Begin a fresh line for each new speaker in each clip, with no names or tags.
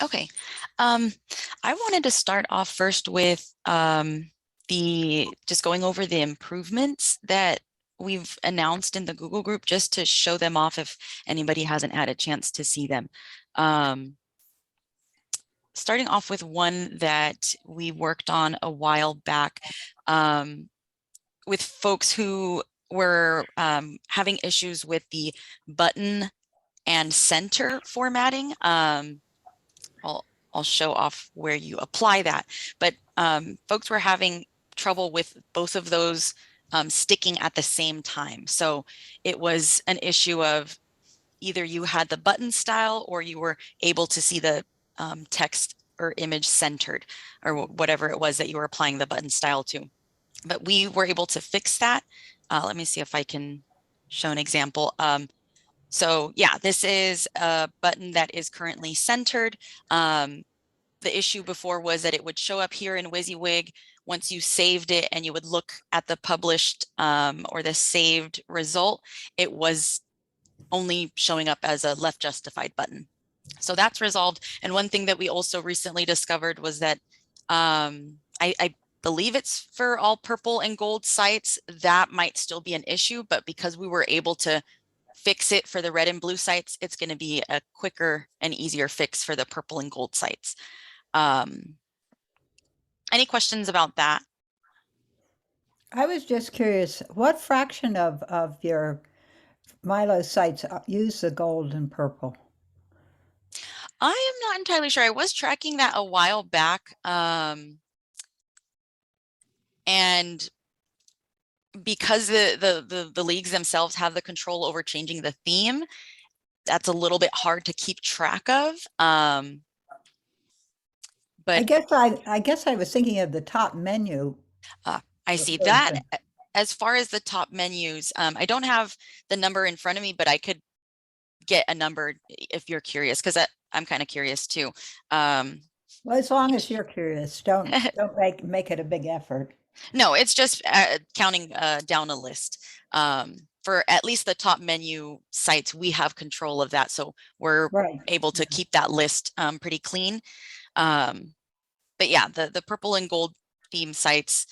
Okay. I wanted to start off first with just going over the improvements that we've announced in the Google group just to show them off if anybody hasn't had a chance to see them. Um, Starting off with one that we worked on a while back with folks who were having issues with the button and center formatting. I'll show off where you apply that. But folks were having trouble with both of those sticking at the same time. So it was an issue of either you had the button style or you were able to see the text or image centered or whatever it was that you were applying the button style to. But we were able to fix that. Let me see if I can show an example. So yeah, this is a button that is currently centered. The issue before was that it would show up here in WYSIWYG once you saved it and you would look at the published or the saved result, it was only showing up as a left justified button. So that's resolved. And one thing that we also recently discovered was that I believe it's for all purple and gold sites, that might still be an issue, but because we were able to fix it for the red and blue sites, it's going to be a quicker and easier fix for the purple and gold sites. Any questions about that?
I was just curious, what fraction of your MyLO sites use the gold and purple?
I am not entirely sure. I was tracking that a while back. And because the leagues themselves have the control over changing the theme, that's a little bit hard to keep track of. But
I guess I was thinking of the top menu.
I see that. As far as the top menus, I don't have the number in front of me, but I could get a number if you're curious, because I'm kind of curious too.
Well, as long as you're curious, don't make it a big effort.
No, it's just counting down a list. For at least the top menu sites, we have control of that. So we're
Right.
able to keep that list pretty clean. But yeah, the purple and gold theme sites,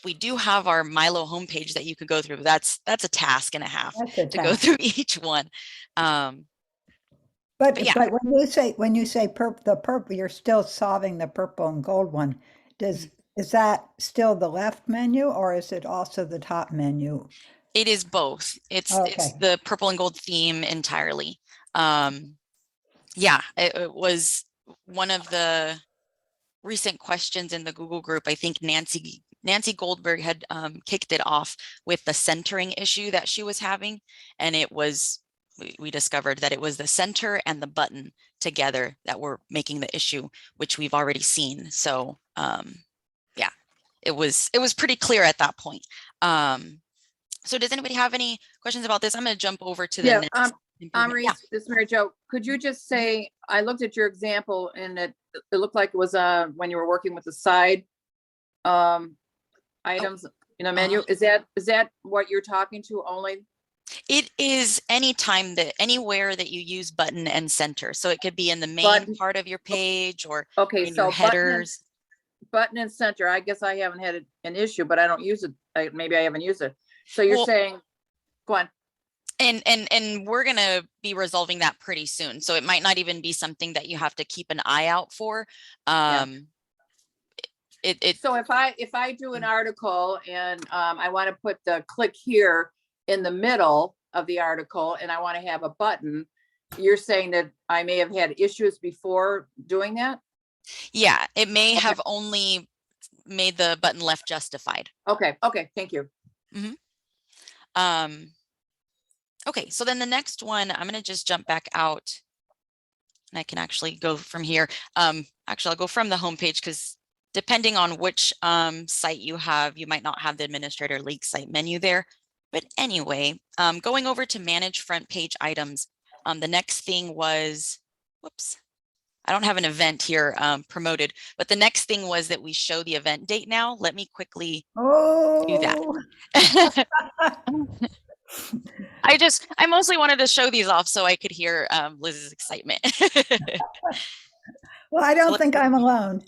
we do have our MyLO homepage that you could go through. That's a task and a half
That's a
to go
task.
through each one. But yeah,
But when you say the purple, you're still solving the purple and gold one. Is that still the left menu or is it also the top menu?
it is both. It's
Okay.
the purple and gold theme entirely. Yeah, it was one of the recent questions in the Google group. I think Nancy Goldberg had kicked it off with the centering issue that she was having, and it was we discovered that it was the center and the button together that were making the issue, which we've already seen. So yeah, it was pretty clear at that point. So does anybody have any questions about this? I'm going to jump over to the next.
This is Mary Jo. Could you just say, I looked at your example and it looked like it was when you were working with the side items in a menu. Is that what you're talking to only?
It is anywhere that you use button and center. So it could be in the main part of your page or in your headers.
Button and center. I guess I haven't had an issue, but I don't use it. Maybe I haven't used it. So you're saying, go on.
And we're going to be resolving that pretty soon. So it might not even be something that you have to keep an eye out for.
So if I do an article and I want to put the click here in the middle of the article and I want to have a button, you're saying that I may have had issues before doing that?
Yeah, it may have only made the button left justified.
Okay, thank you.
Okay, so then the next one, I'm going to just jump back out and I can actually go from here. Actually, I'll go from the homepage because depending on which site you have, you might not have the administrator league site menu there. But anyway, going over to manage front page items, the next thing was, whoops, I don't have an event here promoted, but the next thing was that we show the event date now. Let me quickly do that. I mostly wanted to show these off so I could hear Liz's excitement.
Well, I don't think I'm alone.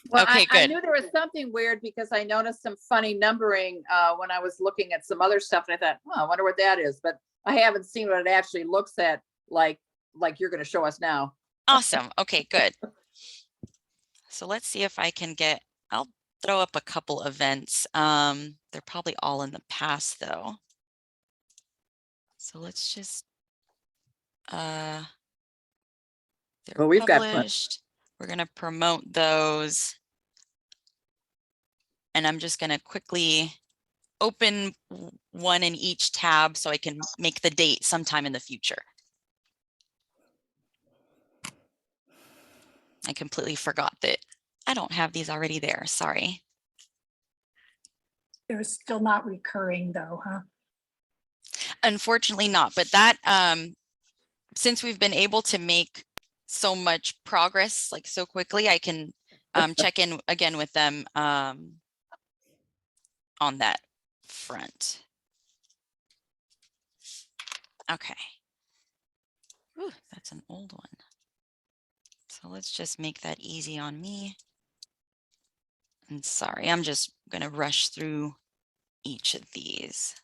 Well,
Okay,
I
good.
knew there was something weird because I noticed some funny numbering when I was looking at some other stuff, and I thought, oh, I wonder what that is. But I haven't seen what it actually looks at, like you're going to show us now.
Awesome. Okay, good. So let's see if I can get, I'll throw up a couple events. They're probably all in the past though. So let's just, they're
Well, we've got fun.
published. We're going to promote those. And I'm just going to quickly open one in each tab so I can make the date sometime in the future. I completely forgot that I don't have these already there. Sorry.
They're still not recurring though, huh?
Unfortunately not, but that since we've been able to make so much progress like so quickly, I can check in again with them on that front. Okay. Ooh, that's an old one. So let's just make that easy on me. And sorry, I'm just going to rush through each of these.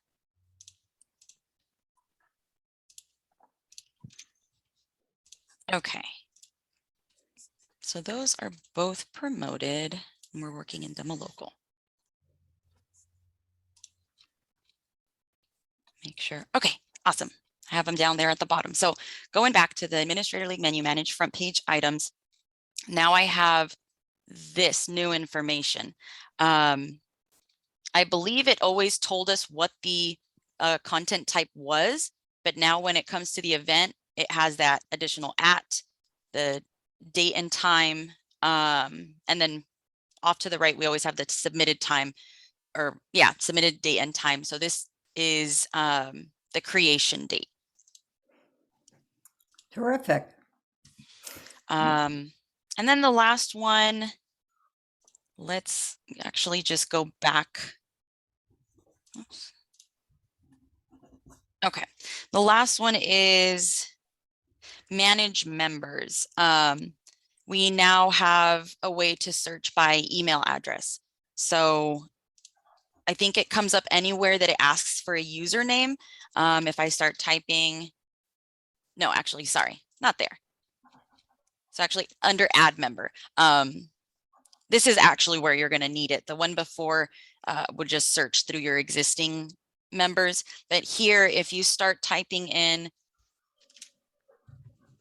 Okay. So those are both promoted and we're working in demo local. Make sure. Okay, awesome. I have them down there at the bottom. So going back to the Administrator League menu, manage front page items. Now I have this new information. I believe it always told us what the content type was, but now when it comes to the event, it has that additional @ the date and time, and then off to the right, we always have the submitted time, or yeah, submitted date and time. So this is the creation date.
Terrific.
And then the last one, let's actually just go back. Oops. Okay, the last one is manage members. We now have a way to search by email address. So I think it comes up anywhere that it asks for a username. If I start typing, no, actually, sorry, not there. So actually under add member, this is actually where you're going to need it. The one before would just search through your existing members. But here, if you start typing in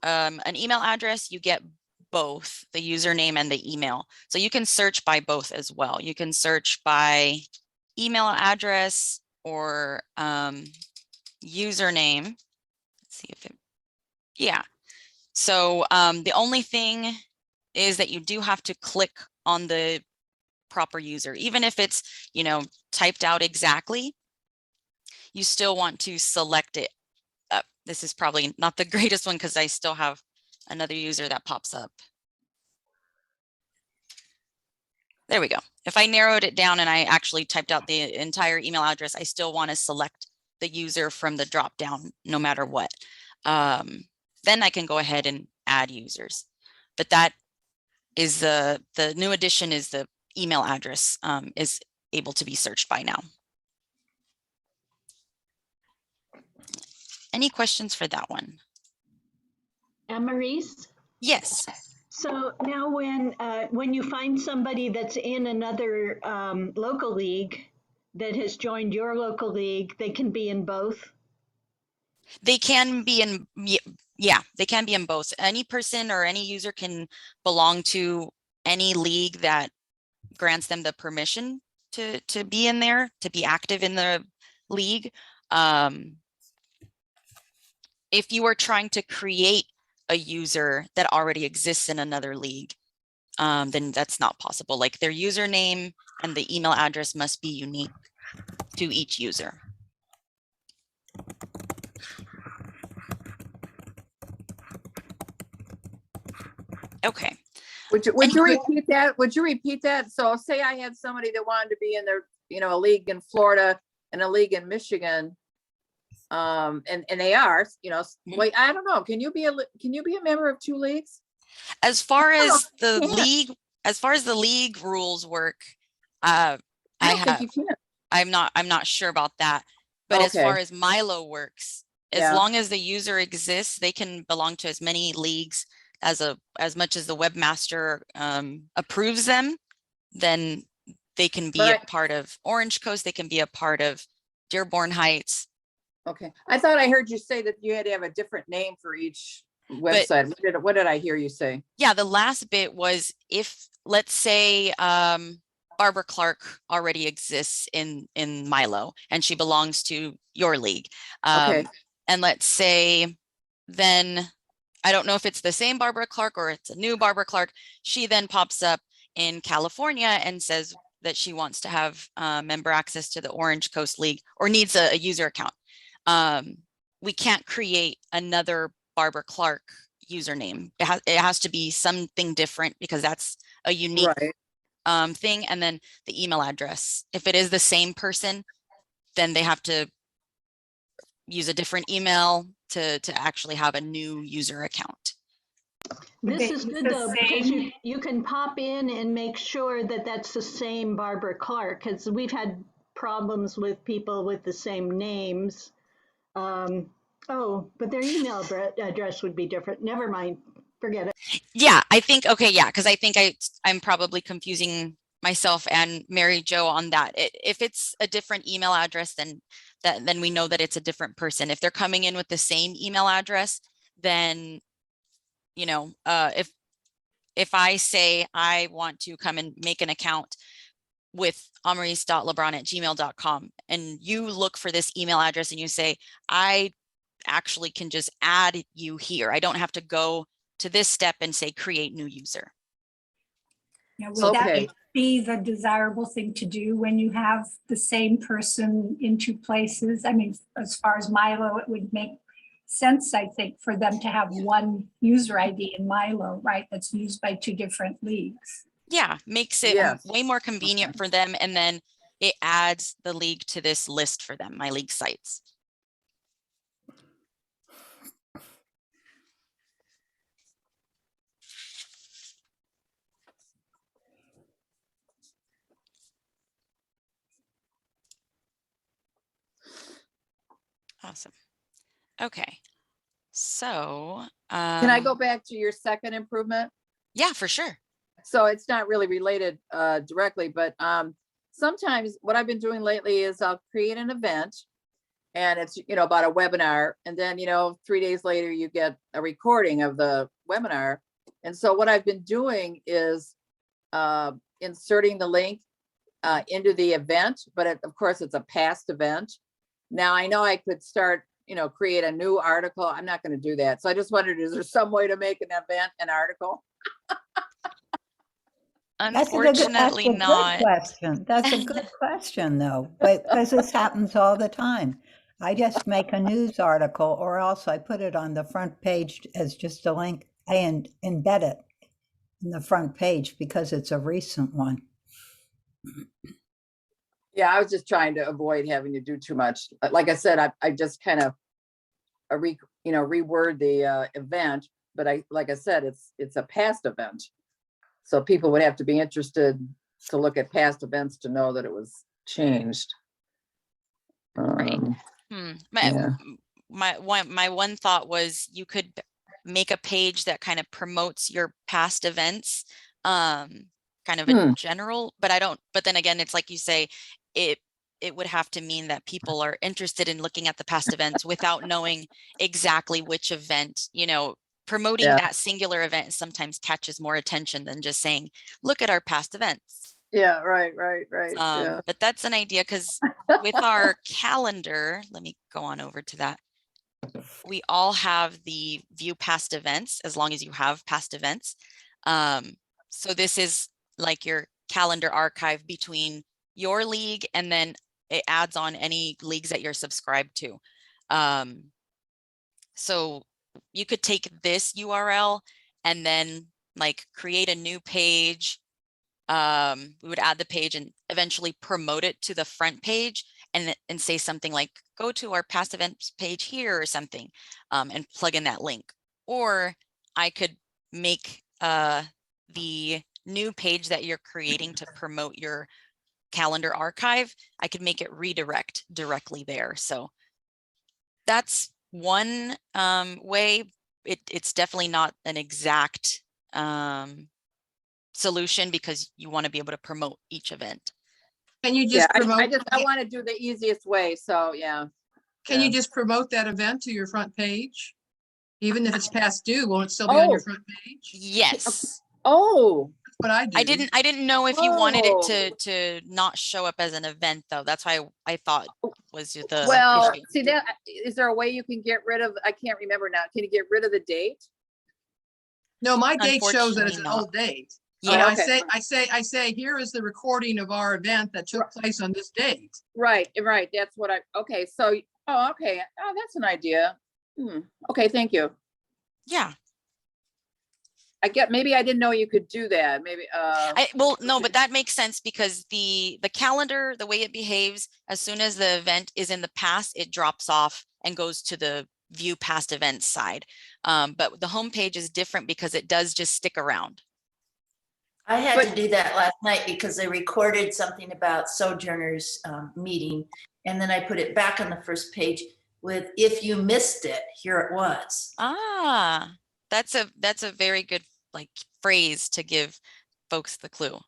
an email address, you get both the username and the email. So you can search by both as well. You can search by email address or username. Let's see if it, yeah. So the only thing is that you do have to click on the proper user, even if it's, you know, typed out exactly, you still want to select it up. This is probably not the greatest one because I still have another user that pops up. There we go. If I narrowed it down and I actually typed out the entire email address, I still want to select the user from the drop down no matter what. Then I can go ahead and add users. But that is the new addition is the email address is able to be searched by now. Any questions for that one?
Maurice?
Yes.
So now when you find somebody that's in another local league that has joined your local league, they can be in both?
They can be in, yeah, they can be in both. Any person or any user can belong to any league that grants them the permission to be in there, to be active in the league. If you are trying to create a user that already exists in another league, then that's not possible. Like their username and the email address must be unique to each user. Okay.
Would you repeat that? Would you repeat that? So say I had somebody that wanted to be in their, you know, a league in Florida and a league in Michigan. And they are, you know, wait, I don't know. Can you be a member of two leagues?
As far as the
can't.
league, as far as the league rules work, I
I don't think
have,
you can.
I'm not sure about that. But as far
Okay,
as MyLO works, as
yeah,
long as the user exists, they can belong to as many leagues as much as the webmaster approves them. Then they can be a
but
part of Orange Coast. They can be a part of Dearborn Heights.
okay. I thought I heard you say that you had to have a different name for each website. What did I hear you say?
Yeah, the last bit was if, let's say, Barbara Clark already exists in MyLO and she belongs to your league.
Okay,
And let's say then, I don't know if it's the same Barbara Clark or it's a new Barbara Clark. She then pops up in California and says that she wants to have member access to the Orange Coast League or needs a user account. We can't create another Barbara Clark username. It has to be something different because that's a unique
right.
thing. And then the email address. If it is the same person, then they have to use a different email to actually have a new user account.
This
They
is
use
good
the
though, because
same-
you can pop in and make sure that that's the same Barbara Clark, because we've had problems with people with the same names. Oh, but their email address would be different. Never mind, forget it.
Yeah, I think, okay, yeah, because I think I'm probably confusing myself and Mary Jo on that. If it's a different email address, then we know that it's a different person. If they're coming in with the same email address, then, you know, if I say I want to come and make an account with amaris.lebron@gmail.com and you look for this email address and you say, I actually can just add you here. I don't have to go to this step and say create new user.
Now, would
Okay.
that be the desirable thing to do when you have the same person in two places? I mean, as far as MyLO, it would make sense, I think, for them to have one user ID in MyLO, right? That's used by two different leagues.
Yeah, makes it
Yes.
way more convenient for them. And then it adds the league to this list for them, my league sites. Awesome. Okay. So,
Can I go back to your second improvement?
yeah, for sure.
So it's not really related directly, but sometimes what I've been doing lately is I'll create an event and it's, about a webinar. And then, 3 days later, you get a recording of the webinar. And so what I've been doing is inserting the link into the event, but of course it's a past event. Now I know I could start, create a new article. I'm not going to do that. So I just wondered, is there some way to make an event an article?
Unfortunately
Good
not.
question. That's a good question, though, but because this happens all the time. I just make a news article, or else I put it on the front page as just a link. I embed it in the front page because it's a recent one.
Yeah, I was just trying to avoid having to do too much. Like I said, I just kind of reword the event, but like I said, it's a past event. So people would have to be interested to look at past events to know that it was changed.
Right.
Yeah.
My one thought was you could make a page that kind of promotes your past events, kind of a general, but then again, it's like you say, it would have to mean that people are interested in looking at the past events without knowing exactly which event, promoting
Yeah.
that singular event sometimes catches more attention than just saying, look at our past events.
Yeah, right. Yeah.
But that's an idea because with our calendar, let me go on over to that. We all have the view past events as long as you have past events. So this is like your calendar archive between your league, and then it adds on any leagues that you're subscribed to. So you could take this URL and then like create a new page. We would add the page and eventually promote it to the front page and say something like, go to our past events page here or something, and plug in that link. Or I could make the new page that you're creating to promote your calendar archive, I could make it redirect directly there. So that's one way. It's definitely not an exact solution because you want to be able to promote each event.
Can you
Yeah,
just promote?
I want to do the easiest way. So yeah.
Can
yeah.
you just promote that event to your front page? Even if it's past due, won't it still be on your
Oh.
front page?
Yes.
Oh,
That's what I do.
I didn't know if you wanted it
Oh.
to not show up as an event though. That's why I thought was the
well,
issue.
see that, is there a way you can get rid of, I can't remember now. Can you get rid of the date?
No, my date shows that it's
Unfortunately
an
not.
old date.
Yeah.
Oh,
I
okay.
say, here is the recording of our event that took place on this date.
Right, right. That's what okay. So, oh, okay. Oh, that's an idea. Okay, thank you.
Yeah.
Maybe I didn't know you could do that. Maybe,
Well, no, but that makes sense because the calendar, the way it behaves, as soon as the event is in the past, it drops off and goes to the view past events side. But the homepage is different because it does just stick around.
I had
But-
to do that last night because they recorded something about Sojourner's meeting. And then I put it back on the first page with, if you missed it, here it was.
Ah, that's a very good like phrase to give folks the clue.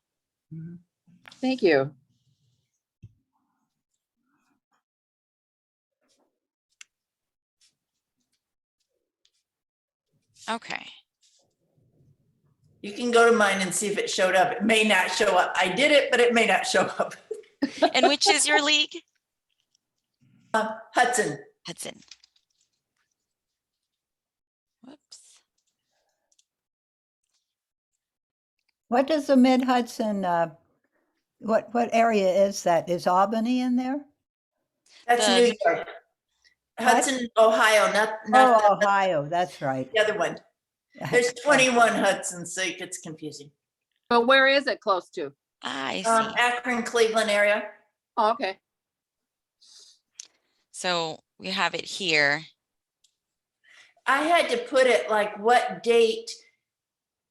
Thank you.
Okay.
You can go to mine and see if it showed up. It may not show up. I did it, but it may not show up.
And which is your league?
Hudson.
Hudson. Whoops.
What does the Mid Hudson, what area is that? Is Albany in there?
That's
The-
New York. Hudson, Ohio, not
Oh, Ohio, that's right.
the other one. There's 21 Hudsons, so it gets confusing.
But where is it close to?
I see.
Akron, Cleveland area.
Oh, okay.
So we have it here.
I had to put it like what date.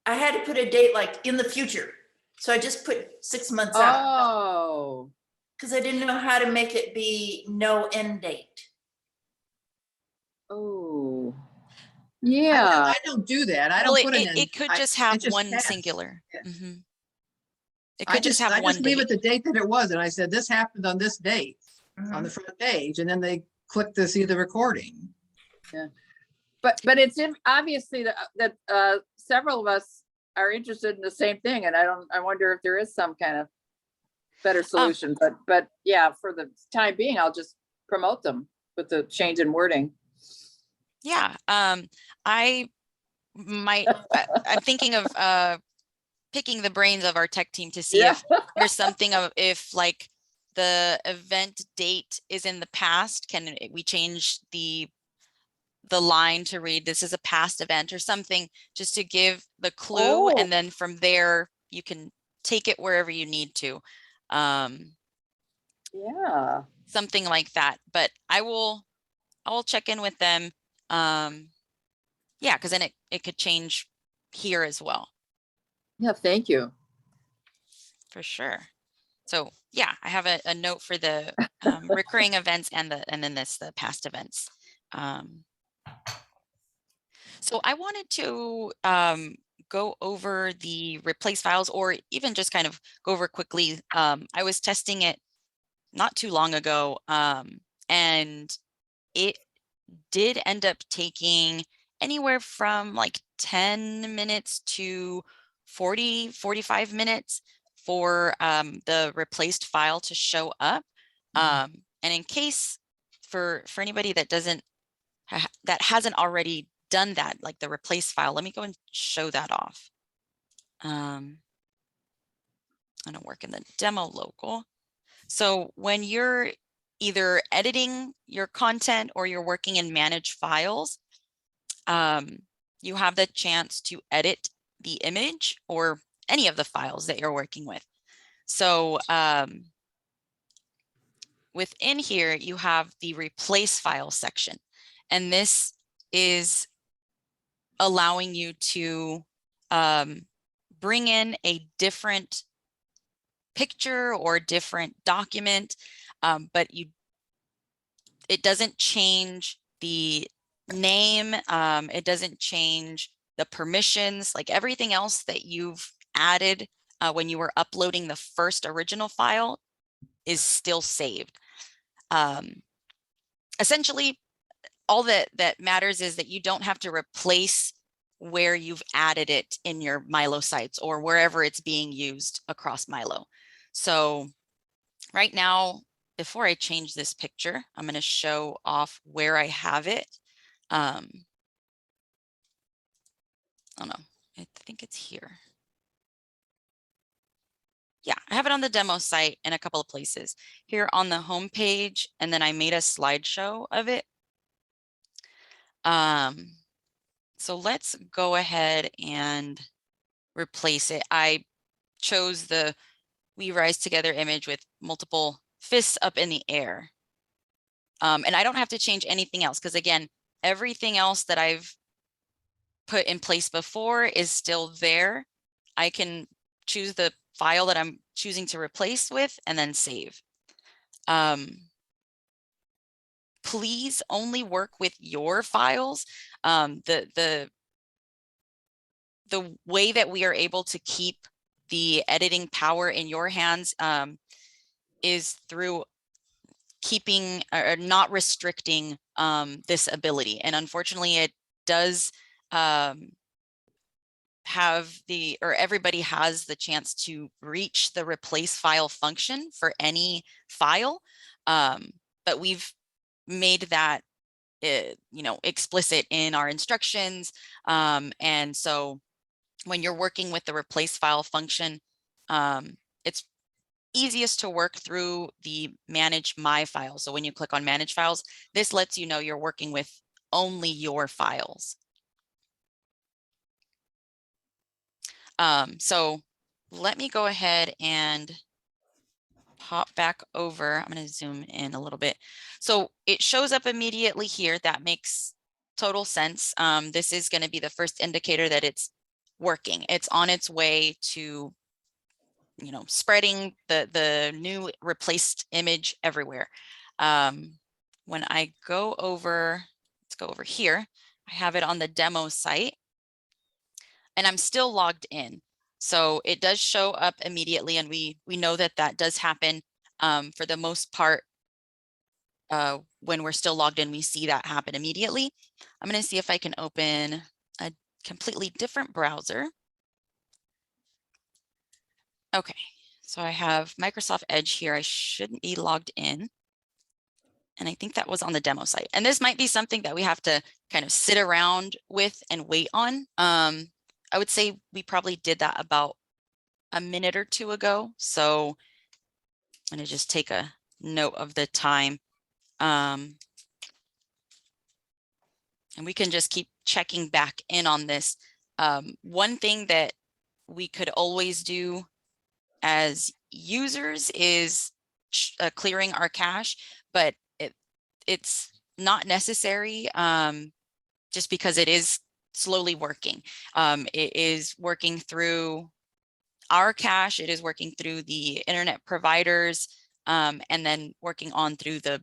I had to put a date like in the future. So I just put 6 months out
Oh,
because I didn't know how to make it be no end date.
oh, yeah.
I don't do that. I
Well,
don't put an
it could
I-
just have
it just
one
passed.
singular.
Yeah.
Mhm. It could just have
I
one
just leave
date.
it the date that it was. And I said, this happened on this date
Mm-hmm.
on the front page. And then they click to see the recording.
But it's obviously that several of us are interested in the same thing, and I wonder if there is some kind of better solution. But yeah, for the time being, I'll just promote them with the change in wording.
Yeah. I'm thinking of picking the brains of our tech team to see
Yeah.
if there's something of if like the event date is in the past, can we change the line to read this is a past event or something just to give the clue,
Oh.
and then from there you can take it wherever you need to.
Yeah.
Something like that, but I will check in with them. Yeah, because then it could change here as well.
Yeah, thank you.
For sure. So yeah, I have a note for the recurring events and then the past events. So I wanted to go over the replace files, or even just kind of go over quickly. I was testing it not too long ago, and it did end up taking anywhere from like 10 minutes to 45 minutes for the replaced file to show up. And in case for anybody that that hasn't already done that, like the replace file, let me go and show that off. I'm gonna work in the demo local. So when you're either editing your content or you're working in manage files, you have the chance to edit the image or any of the files that you're working with. So within here, you have the replace file section, and this is allowing you to bring in a different picture or different document, but it doesn't change the name. It doesn't change the permissions, like everything else that you've added when you were uploading the first original file is still saved. Essentially, all that matters is that you don't have to replace where you've added it in your MyLO sites or wherever it's being used across MyLO. So right now, before I change this picture, I'm going to show off where I have it. Oh no, I think it's here. Yeah, I have it on the demo site in a couple of places. Here on the home page, and then I made a slideshow of it. So let's go ahead and replace it. I chose the We Rise Together image with multiple fists up in the air. And I don't have to change anything else because again, everything else that I've put in place before is still there. I can choose the file that I'm choosing to replace with and then save. Please only work with your files. The way that we are able to keep the editing power in your hands is through keeping or not restricting this ability. And unfortunately, it does everybody has the chance to reach the replace file function for any file. But we've made that explicit in our instructions. And so when you're working with the replace file function, it's easiest to work through the manage my files. So when you click on manage files, this lets you know you're working with only your files. So let me go ahead and pop back over. I'm going to zoom in a little bit. So it shows up immediately here. That makes total sense. This is going to be the first indicator that it's working. It's on its way to, spreading the new replaced image everywhere. When I go over, let's go over here. I have it on the demo site and I'm still logged in. So it does show up immediately, and we know that that does happen for the most part. When we're still logged in, we see that happen immediately. I'm going to see if I can open a completely different browser. Okay, so I have Microsoft Edge here. I shouldn't be logged in. And I think that was on the demo site. And this might be something that we have to kind of sit around with and wait on. I would say we probably did that about a minute or two ago. So I'm going to just take a note of the time. And we can just keep checking back in on this. One thing that we could always do as users is clearing our cache, but it's not necessary just because it is slowly working. It is working through our cache, it is working through the internet providers, and then working on through the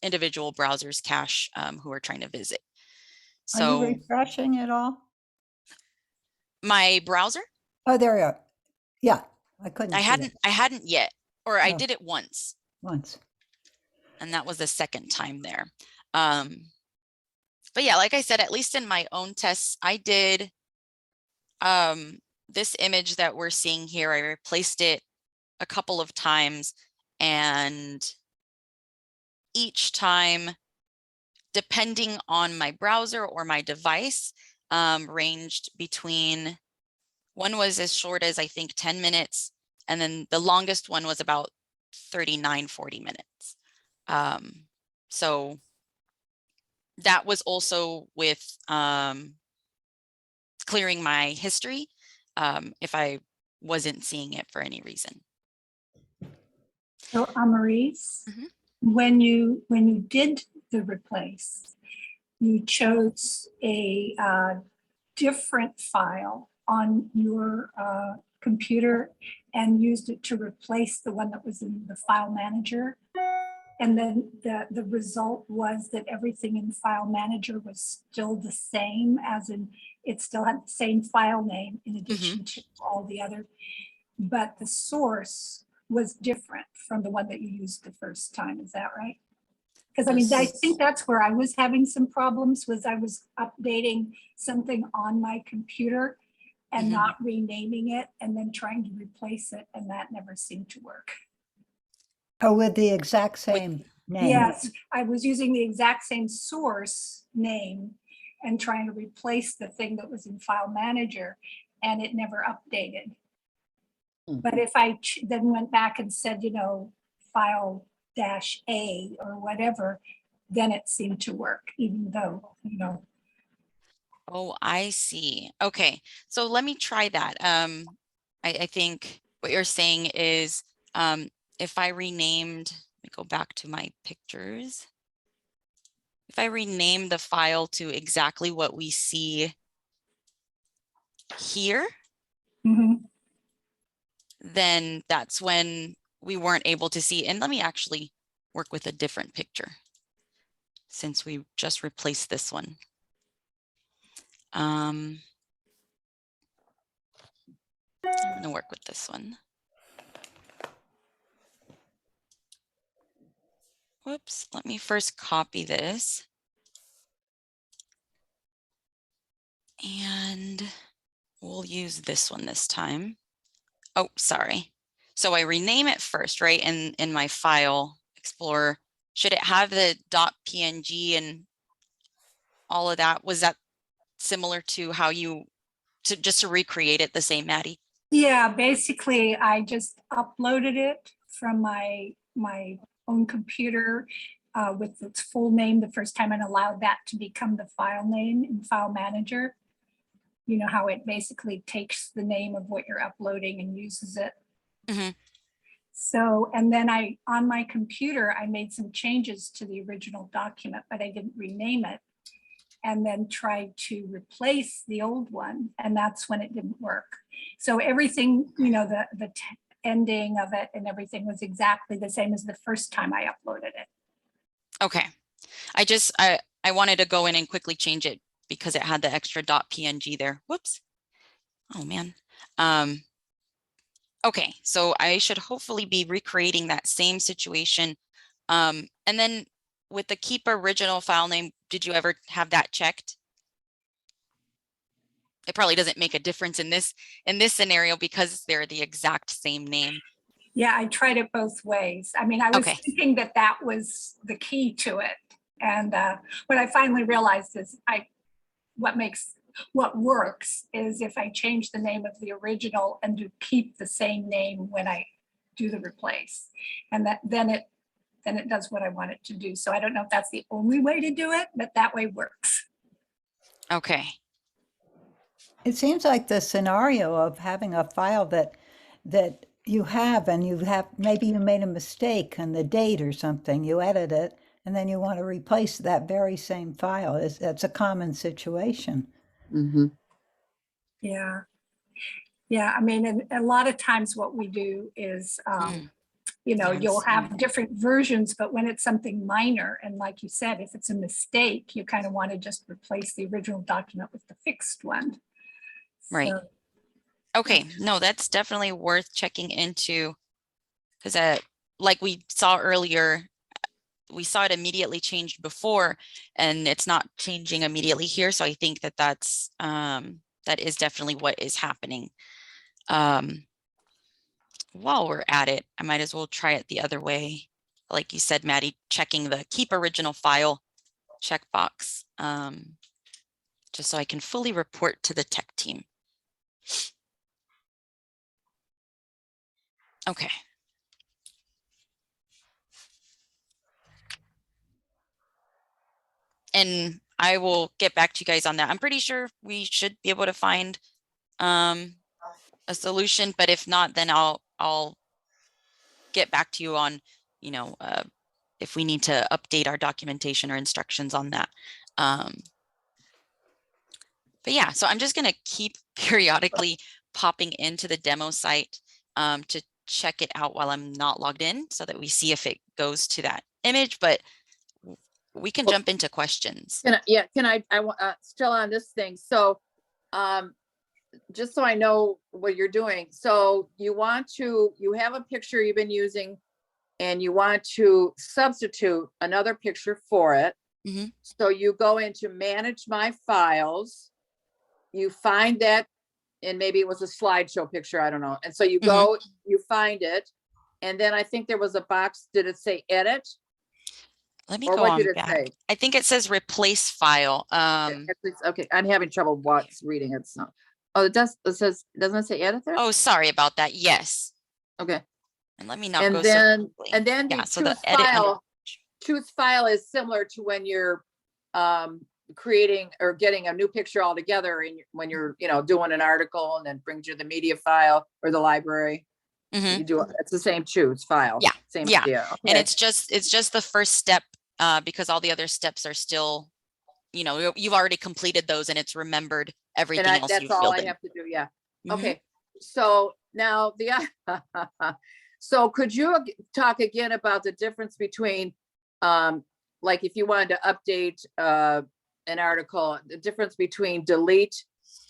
individual browsers cache who are trying to visit.
Are you
So
refreshing it all?
my browser,
Oh, there you are. Yeah, I couldn't see it
I hadn't yet, or I
Oh.
did it once,
once.
and that was the second time there. But yeah, like I said, at least in my own tests, I did this image that we're seeing here. I replaced it a couple of times, and each time, depending on my browser or my device, ranged between, one was as short as I think 10 minutes, and then the longest one was about 40 minutes. So that was also with clearing my history if I wasn't seeing it for any reason.
So Amarise,
Mhm.
when you did the replace, you chose a different file on your computer and used it to replace the one that was in the file manager. And then the result was that everything in file manager was still the same, as in it still had the same file name in addition to all the other, but the source was different from the one that you used the first time. Is that right? Because I mean, I think that's where I was having some problems, was I was updating something on my computer and not renaming it and then trying to replace it, and that never seemed to work.
Oh, with the exact same name?
Yes, I was using the exact same source name and trying to replace the thing that was in file manager, and it never updated. But if I then went back and said, you know, file-A or whatever, then it seemed to work, even though, you know.
Oh, I see. Okay, so let me try that. I think what you're saying is if I renamed, let me go back to my pictures. If I rename the file to exactly what we see here, then that's when we weren't able to see. And let me actually work with a different picture since we just replaced this one. I'm gonna work with this one. Whoops, let me first copy this. And we'll use this one this time. Oh, sorry. So I rename it first, right? And in my file explorer, should it have the .png and all of that? Was that similar to how you, just to recreate it the same, Maddie?
Yeah, basically I just uploaded it from my own computer with its full name the first time and allowed that to become the file name in file manager. You know how it basically takes the name of what you're uploading and uses it. So, and then on my computer, I made some changes to the original document, but I didn't rename it. And then tried to replace the old one. And that's when it didn't work. So everything, you know, the ending of it and everything was exactly the same as the first time I uploaded it.
Okay. I wanted to go in and quickly change it because it had the extra .png there. Whoops. Oh man. Okay, so I should hopefully be recreating that same situation. And then with the keep original file name, did you ever have that checked? It probably doesn't make a difference in this scenario because they're the exact same name.
Yeah, I tried it both ways. I mean, I was thinking that that was the key to it. And what I finally realized is what works is if I change the name of the original and to keep the same name when I do the replace, and then it does what I want it to do. So I don't know if that's the only way to do it, but that way works.
Okay.
It seems like the scenario of having a file that you have, and maybe you made a mistake on the date or something, you edit it, and then you want to replace that very same file. That's a common situation.
Yeah. Yeah, I mean, and a lot of times what we do is, you know, you'll have different versions, but when it's something minor, and like you said, if it's a mistake, you kind of want to just replace the original document with the fixed one.
Right.
So,
okay, no, that's definitely worth checking into because like we saw earlier, we saw it immediately changed before and it's not changing immediately here. So I think that that is definitely what is happening. While we're at it, I might as well try it the other way. Like you said, Maddie, checking the keep original file checkbox, just so I can fully report to the tech team. Okay. And I will get back to you guys on that. I'm pretty sure we should be able to find a solution, but if not, then I'll get back to you on, you know, if we need to update our documentation or instructions on that. But But yeah, so I'm just gonna keep periodically popping into the demo site to check it out while I'm not logged in so that we see if it goes to that image, but we can jump into questions.
Still on this thing. So, just so I know what you're doing. So you have a picture you've been using and you want to substitute another picture for it.
Mhm.
So you go into manage my files, you find that, and maybe it was a slideshow picture, I don't know. And so you go, you find it. And then I think there was a box, did it say edit?
Let me
Or
go
what
on
did it
back.
say?
I think it says replace file.
Okay, I'm having trouble what's reading it. So, oh, it says, doesn't it say edit there?
Oh, sorry about that. Yes.
Okay.
And let me not
And
go so
then,
quickly.
and then the
Yeah, so the
choose
edit under-
file is similar to when you're creating or getting a new picture altogether, and when you're doing an article and then brings you the media file or the library.
Mhm.
You do it's the same choose file.
Yeah,
Same
yeah.
idea.
And
Okay.
it's just the first step because all the other steps are still, you've already completed those and it's remembered everything else
That's
you've
all
filled
I
in.
have to do. Yeah.
Mhm.
Okay. So now so could you talk again about the difference between, like if you wanted to update an article, the difference between delete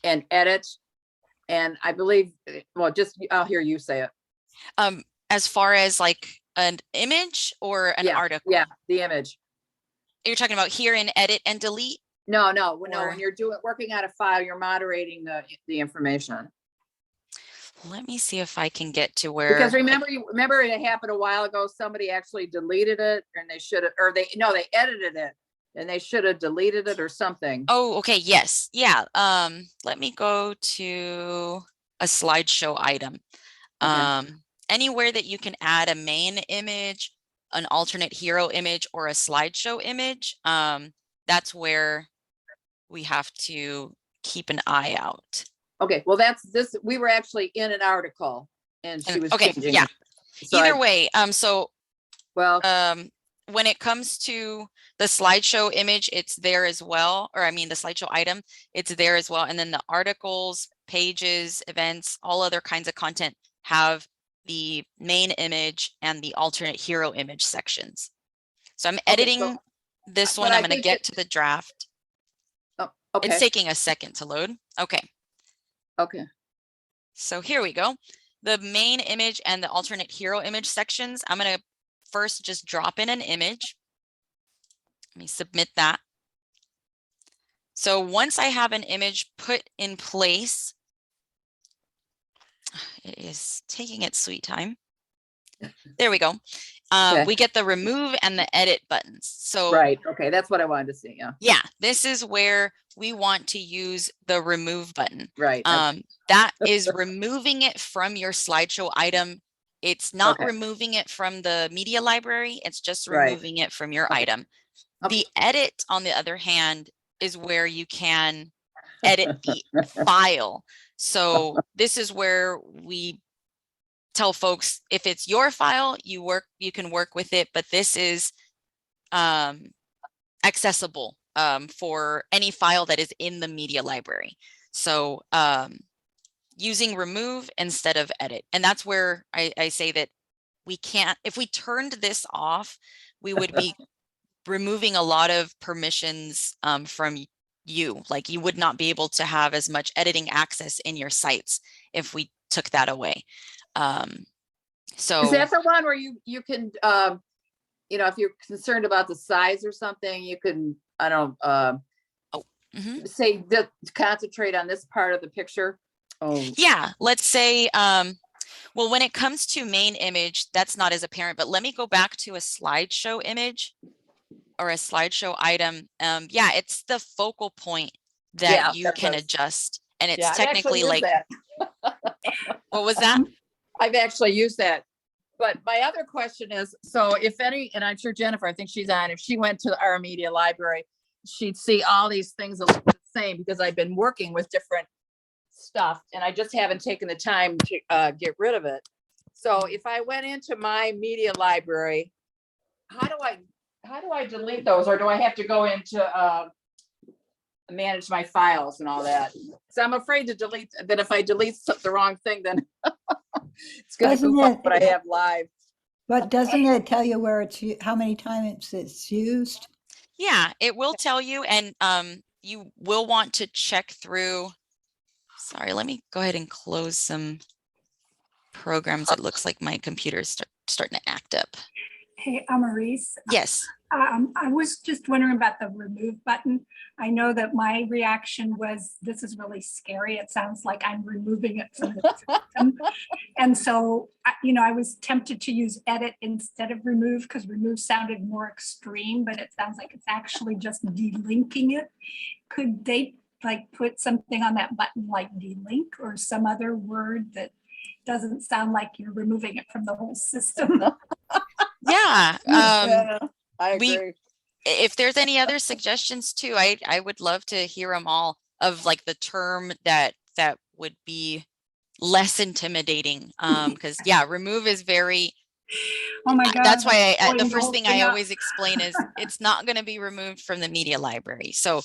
and edit? And I believe, well, I'll hear you say it.
As far as like an image or an article?
Yeah, the image.
You're talking about here in edit and delete?
No,
Or-
when you're working on a file, you're moderating the information.
Let me see if I can get to where.
Because remember it happened a while ago, somebody actually deleted it and they should have, or they edited it and they should have deleted it or something.
Oh, okay. Yes. Yeah. Let me go to a slideshow item.
Okay.
Anywhere that you can add a main image, an alternate hero image, or a slideshow image, that's where we have to keep an eye out.
Okay, well, we were actually in an article and she was
Okay,
changing
yeah.
it. So
Either way,
well,
when it comes to the slideshow image, it's there as well, or I mean the slideshow item, it's there as well. And then the articles, pages, events, all other kinds of content have the main image and the alternate hero image sections. So I'm editing this one. I'm going to get to the draft.
oh, okay.
It's taking a second to load. Okay.
Okay.
So here we go. The main image and the alternate hero image sections, I'm going to first just drop in an image. Let me submit that. So once I have an image put in place, it is taking its sweet time. There we go.
Okay.
We get the remove and the edit buttons. So
Right. Okay. That's what I wanted to see. Yeah.
yeah, this is where we want to use the remove button.
Right.
That is removing it from your slideshow item. It's not
Okay.
removing it from the media library. It's just
Right.
removing it from your
Okay.
item.
Okay.
The edit, on the other hand, is where you can edit the file. So this is where we tell folks if it's your file, you can work with it, but this is accessible for any file that is in the media library. So using remove instead of edit. And that's where I say that we can't, if we turned this off, we would be removing a lot of permissions from you. Like you would not be able to have as much editing access in your sites if we took that away. So
is that the one where you can, if you're concerned about the size or something, you can, I don't say that concentrate on this part of the picture. Oh
yeah, let's say, well, when it comes to main image, that's not as apparent, but let me go back to a slideshow image or a slideshow item. Yeah, it's the focal point that you can adjust. And it's technically like, what was that?
I've actually used that. But my other question is, so if any, and I'm sure Jennifer, I think she's on, if she went to our media library, she'd see all these things that look the same because I've been working with different stuff and I just haven't taken the time to get rid of it. So if I went into my media library, how do I delete those? Or do I have to go into manage my files and all that. So I'm afraid to delete, that if I delete the wrong thing, then it's gonna
Doesn't
goof up
it-
what I have live.
But doesn't it tell you where how many times it's used?
Yeah, it will tell you, and you will want to check through. Sorry, let me go ahead and close some programs. It looks like my computer's starting to act up.
Hey, Amaris,
Yes.
I was just wondering about the remove button. I know that my reaction was, this is really scary. It sounds like I'm removing it from the system. And so, I was tempted to use edit instead of remove because remove sounded more extreme, but it sounds like it's actually just delinking it. Could they like put something on that button like delink or some other word that doesn't sound like you're removing it from the whole system?
Yeah.
Yeah, I
we-
agree.
If there's any other suggestions too, I would love to hear them all, of like the term that would be less intimidating. Because yeah, remove is very,
Oh my God.
that's why the
pulling
first
whole
thing I
up.
always explain is it's not going to be removed from the media library. So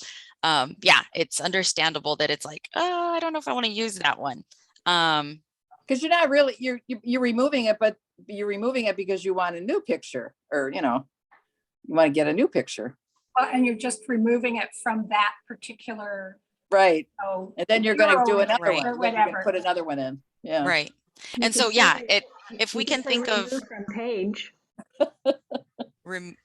yeah, it's understandable that it's like, oh, I don't know if I want to use that one.
Because you're not really, you're removing it, but you're removing it because you want a new picture, or you want to get a new picture.
And you're just removing it from that particular,
Right.
oh,
And then you're going to do
Zero
another
Right.
one.
or
Then you're gonna
whatever.
put another one in. Yeah.
Right.
You
And
could
so, yeah,
say-
if we
you
can
could say
think of
remove from page.
rem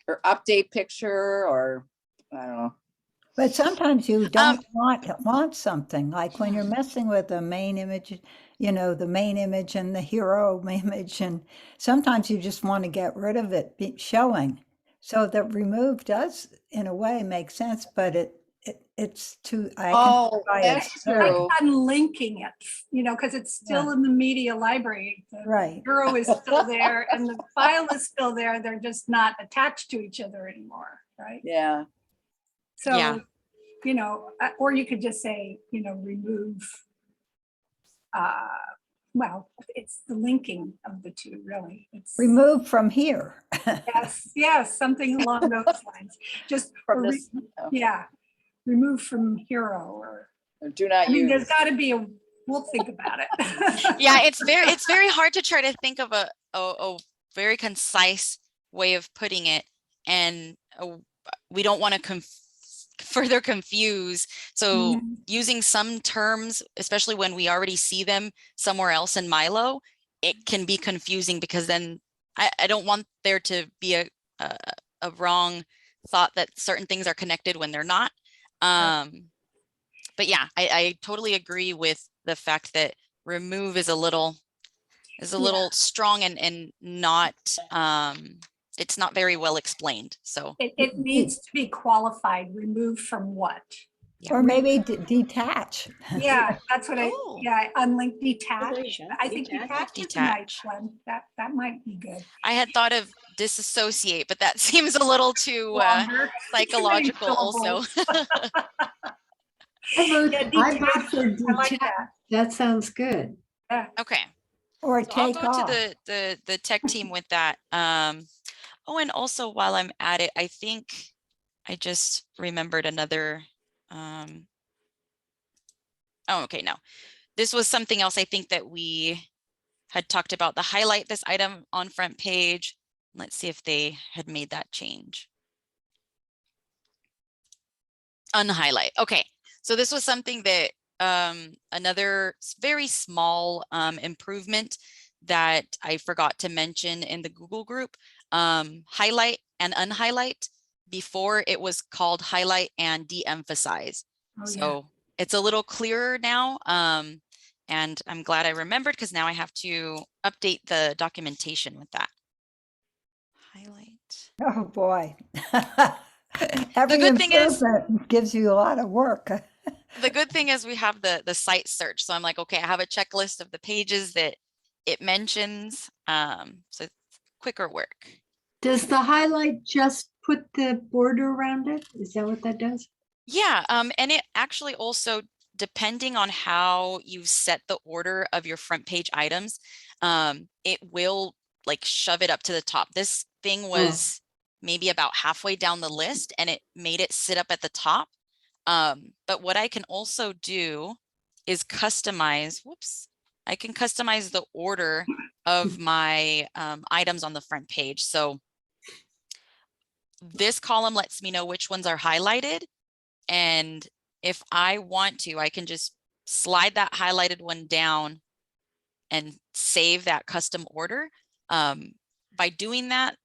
Or update picture, or I don't know.
But sometimes you don't want something, like when you're
Hmm.
messing with the main image, the main image and the hero image, and sometimes you just want to get rid of it showing. So the remove does, in a way, make sense, but it's too, I can
Oh,
see why
that's
it's
like
true.
unlinking it, because it's still in the media library. The
right.
Bureau is still there and the file is still there. They're just not attached to each other anymore, right?
Yeah.
Yeah.
So, or you could just say, remove. Well, it's the linking of the two, really. It's
Remove from here.
yes, something along those lines. Just
From
or
this,
yeah, remove from hero, or
do not
I mean, there's
use.
got to be a. We'll think about it.
Yeah, it's very hard to try to think of a very concise way of putting it, and we don't want to further confuse. So
Mhm.
using some terms, especially when we already see them somewhere else in MyLO, it can be confusing, because then I don't want there to be a wrong thought that certain things are connected when they're not. But yeah, I totally agree with the fact that remove is a little strong and not it's not very well explained. So
It needs to be qualified. Remove from what?
Or maybe detach.
Yeah, that's what
Oh.
unlink, detach.
Detach.
I think detach is a nice one. That might be good.
I had thought of disassociate, but that seems a little too
Longer.
psychological also.
I vote
detach.
for
I like
detach.
that.
That sounds good.
Okay.
Or
So I'll
take
go
off.
to the tech team with that. Oh, and also while I'm at it, I think I just remembered another. Oh, okay, no. This was something else I think that we had talked about, the highlight this item on front page. Let's see if they had made that change. Unhighlight. Okay, so this was something that another very small improvement that I forgot to mention in the Google group. Highlight and unhighlight, before it was called highlight and de-emphasize. So it's a little clearer now. And I'm glad I remembered, because now I have to update the documentation with that. Highlight.
Oh, boy. Every
good thing is-
improvement gives you a lot of work.
The good thing is we have the site search. So I'm like, okay, I have a checklist of the pages that it mentions. So it's quicker work.
Does the highlight just put the border around it? Is that what that does?
Yeah, and it actually also, depending on how you set the order of your front page items, it will like shove it up to the top. This thing was maybe about halfway down the list and it made it sit up at the top. But what I can also do is customize, whoops, I can customize the order of my items on the front page. So this column lets me know which ones are highlighted. And if I want to, I can just slide that highlighted one down and save that custom order. By doing that,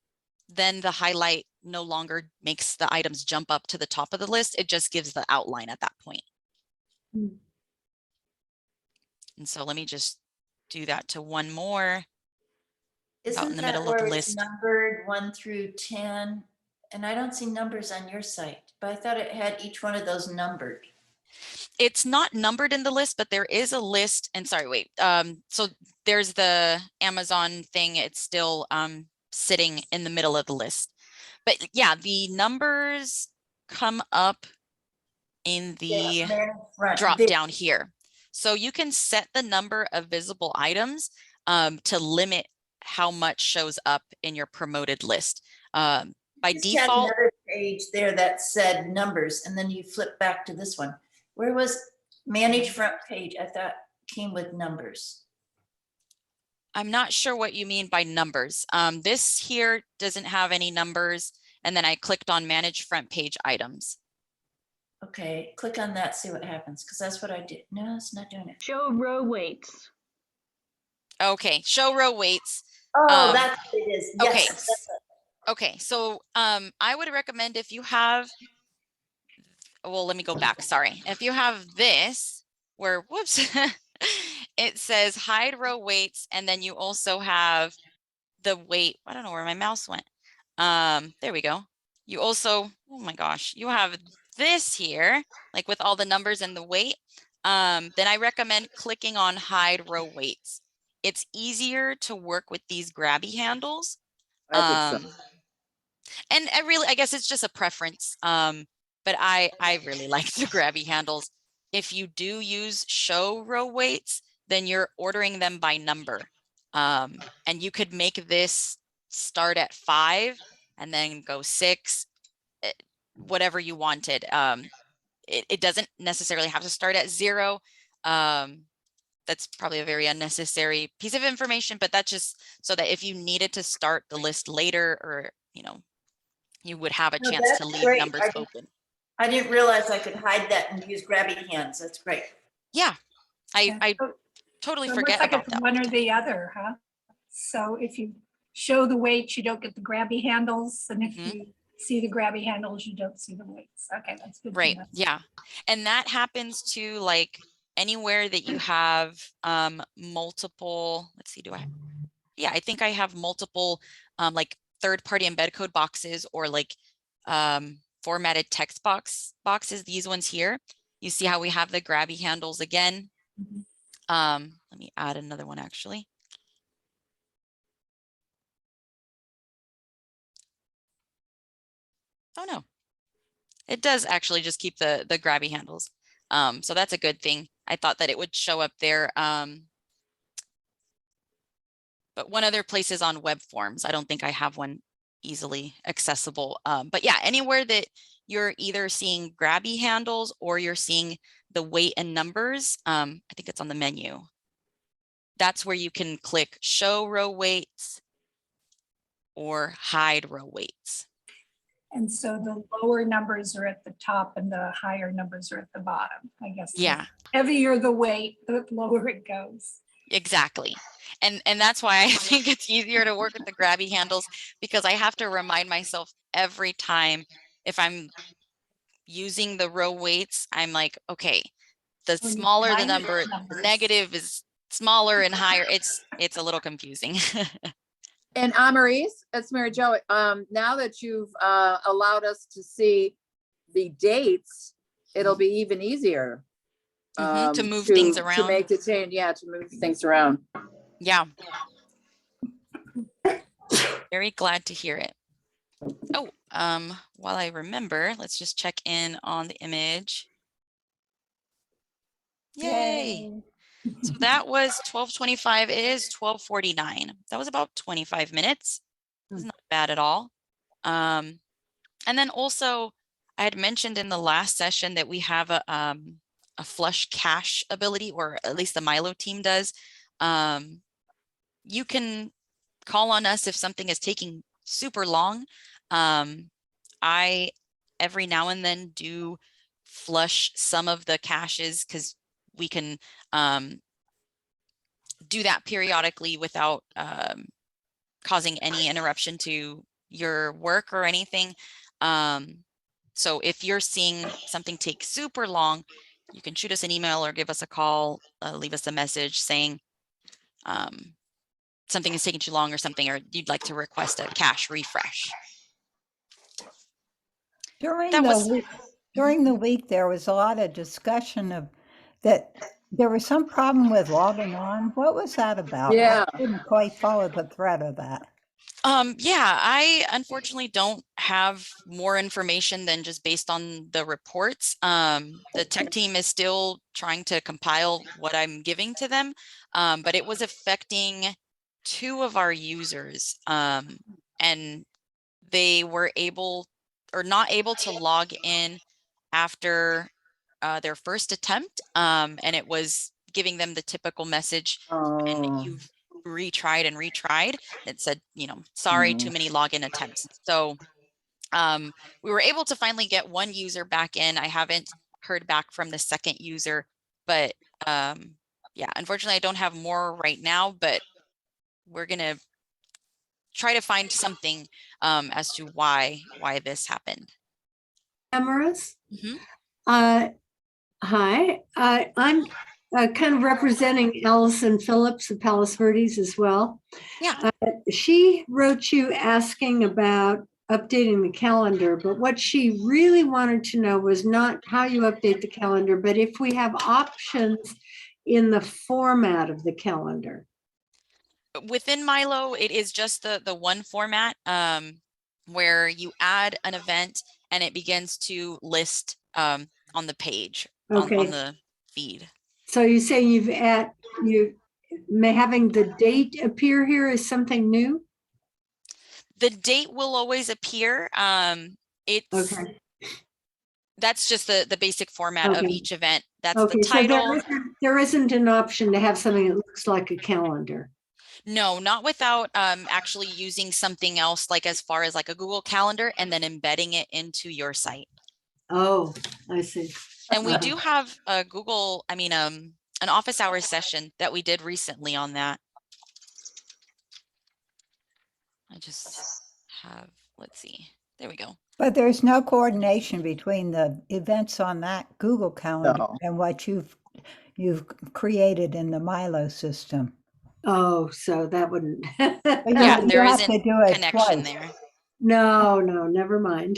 then the highlight no longer makes the items jump up to the top of the list. It just gives the outline at that point.
Mm.
And so let me just do that to one more. Out in
Isn't
the
that
middle of the
where it's
list.
numbered 1 through 10? And I don't see numbers on your site, but I thought it had each one of those numbered.
It's not numbered in the list, but there is a list. And sorry, wait. So there's the Amazon thing. It's still sitting in the middle of the list. But yeah, the numbers come up in the
Front.
drop down here. So you can set the number of visible items to limit how much shows up in your promoted list. By
Just had
default,
another page there that said numbers, and then you flip back to this one. Where was manage front page? I thought came with numbers.
I'm not sure what you mean by numbers. This here doesn't have any numbers. And then I clicked on manage front page items.
Okay, click on that, see what happens, because that's what I did. No, it's not doing it.
Show row weights.
Okay, show row weights.
Oh, that's what it is. Yes.
Okay.
That's it.
Okay, so I would recommend if you have, well, let me go back, sorry. If you have this, where, whoops, it says hide row weights, and then you also have the weight, I don't know where my mouse went. There we go. You also, oh my gosh, you have this here, like with all the numbers and the weight. Then I recommend clicking on hide row weights. It's easier to work with these grabby handles.
I think so.
And I guess it's just a preference. But I really like the grabby handles. If you do use show row weights, then you're ordering them by number. And you could make this start at 5 and then go 6, whatever you wanted. It doesn't necessarily have to start at 0. That's probably a very unnecessary piece of information, but that's just so that if you needed to start the list later, or, you know, you would have a
No,
chance to
that's
leave
great.
numbers open.
I didn't realize I could hide that and use grabby hands. That's great.
Yeah, I
So
totally
it
forget
looks like
about
it's
that.
one or the other, huh? So if you show the weights, you don't get the grabby handles, and if
Mhm.
you see the grabby handles, you don't see the weights. Okay, that's good. to
Right.
know.
Yeah. And that happens to like anywhere that you have multiple, let's see, I think I have multiple like third-party embed code boxes, or like formatted text boxes, these ones here. You see how we have the grabby handles again.
Mhm.
Let me add another one actually. Oh no, it does actually just keep the grabby handles. So that's a good thing. I thought that it would show up there. But one other place is on web forms. I don't think I have one easily accessible. But yeah, anywhere that you're either seeing grabby handles or you're seeing the weight and numbers, I think it's on the menu. That's where you can click show row weights or hide row weights.
And so the lower numbers are at the top and the higher numbers are at the bottom, I guess.
Yeah,
The heavier the weight, the lower it goes.
exactly. And that's why I think it's easier to work with the grabby handles, because I have to remind myself every time if I'm using the row weights, I'm like, okay, the
When you
smaller the
combine
number, the
numbers.
negative is smaller and higher. It's a little confusing.
And Amaris, it's Mary Jo. Now that you've allowed us to see the dates, it'll be even easier.
To move things
To
around.
make the change, yeah, to move things around.
Yeah. Very glad to hear it. Oh, while I remember, let's just check in on the image. Yay. So that was 12:25. It is 12:49. That was about 25 minutes. It's not bad at all. And then also, I had mentioned in the last session that we have a flush cache ability, or at least the MyLO team does. You can call on us if something is taking super long. I every now and then do flush some of the caches because we can do that periodically without causing any interruption to your work or anything. So if you're seeing something take super long, you can shoot us an email or give us a call, leave us a message saying something is taking too long or something, or you'd like to request a cache refresh. That was
During the week, there was a lot of discussion of that there was some problem with logging on. What was that about?
Yeah.
I didn't quite follow the thread of that.
Yeah, I unfortunately don't have more information than just based on the reports. The tech team is still trying to compile what I'm giving to them, but it was affecting 2 of our users, and they were able or not able to log in after their first attempt, and it was giving them the typical message, and
Oh.
you've retried and retried. It said, you know, sorry, too many login attempts. So we were able to finally get one user back in. I haven't heard back from the second user, but yeah, unfortunately, I don't have more right now, but we're gonna try to find something as to why this happened.
Amaris?
Mhm.
Hi, I'm kind of representing Allison Phillips of Palos Verdes as well.
Yeah.
She wrote you asking about updating the calendar, but what she really wanted to know was not how you update the calendar, but if we have options in the format of the calendar.
Within MyLO, it is just the one format where you add an event and it begins to list on the page, on
Okay,
the feed.
so you say you may having the date appear here is something new?
The date will always appear. It's
Okay,
that's just the basic format of
Okay.
each event. That's the
okay, so
title.
there isn't an option to have something that looks like a calendar.
No, not without actually using something else, like as far as like a Google Calendar, and then embedding it into your site.
Oh, I see.
And we do have a Google, an office hours session that we did recently on that. I just have, let's see, there we go.
But there's no coordination between the events on that Google Calendar
No.
and what you've created in the MyLO system.
Oh, so that wouldn't.
But
Yeah,
you
there
have
isn't
to do it
connection
twice.
there.
No, never mind.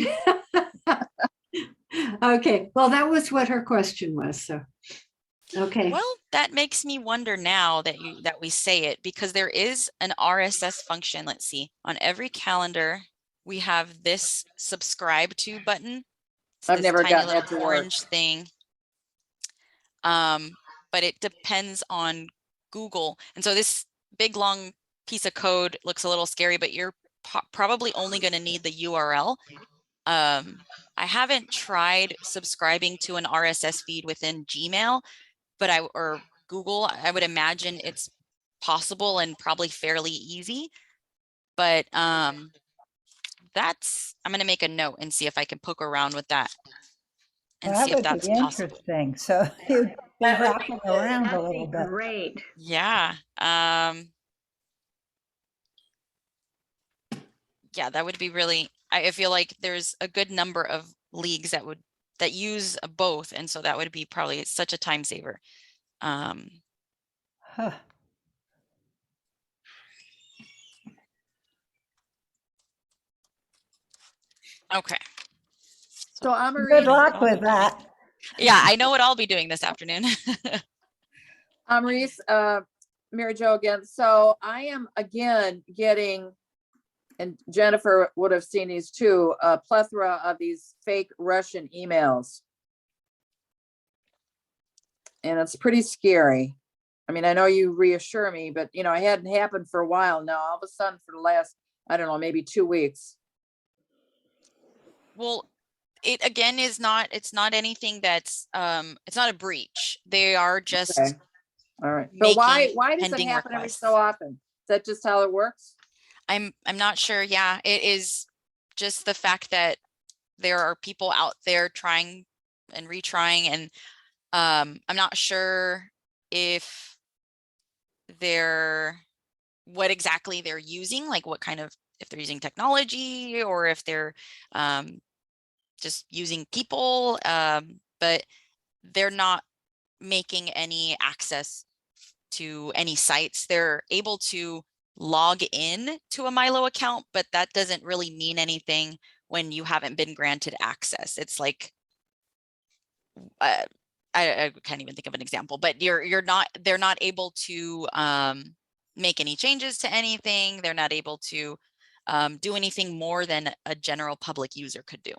Okay, well, that was what her question was, so. Okay,
Well, that makes me wonder now that we say it, because there is an RSS function. Let's see, on every calendar, we have this subscribe to button. It's
I've
this
never
tiny
gotten
little
that to work.
orange thing. But it depends on Google. And so this big long piece of code looks a little scary, but you're probably only going to need the URL. I haven't tried subscribing to an RSS feed within Gmail, but or Google, I would imagine it's possible and probably fairly easy. But I'm going to make a note and see if I can poke around with that and
That
see if
would
that's
be
possible.
interesting. So you'd be
That would
hopping around a
That'd
little
be
bit.
great.
Yeah. Yeah, that would be really, I feel like there's a good number of leagues that use both. And so that would be probably such a time saver.
Huh.
Okay.
So Amaris,
Good luck with that.
Yeah, I know what I'll be doing this afternoon.
Amaris, Mary Jo again. So I am again getting, and Jennifer would have seen these too, a plethora of these fake Russian emails. And it's pretty scary. I mean, I know you reassure me, but you know, it hadn't happened for a while now. All of a sudden for the last, I don't know, maybe 2 weeks.
Well, it again is not, it's not anything that's, it's not a breach. They are just
Okay. All right. But
making
why does it
pending
happen every
requests.
so often? Is that just how it works?
I'm not sure. Yeah, it is just the fact that there are people out there trying and retrying, and I'm not sure if they're, what exactly they're using, like what kind of, if they're using technology or if they're just using people, but they're not making any access to any sites. They're able to log in to a MyLO account, but that doesn't really mean anything when you haven't been granted access. It's like, I can't even think of an example, but they're not able to make any changes to anything. They're not able to do anything more than a general public user could do.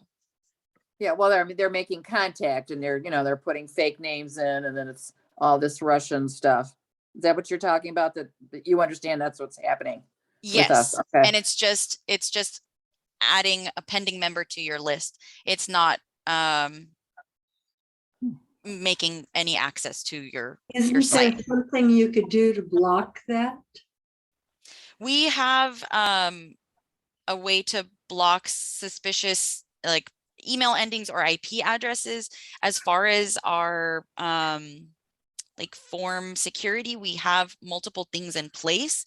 Yeah, well, they're making contact and they're putting fake names in, and then it's all this Russian stuff. Is that what you're talking about? That you understand that's what's happening with us?
Yes,
Okay.
and it's just adding a pending member to your list. It's not making any access to your
Isn't there
site.
something you could do to block that?
We have a way to block suspicious like email endings or IP addresses. As far as our like form security, we have multiple things in place.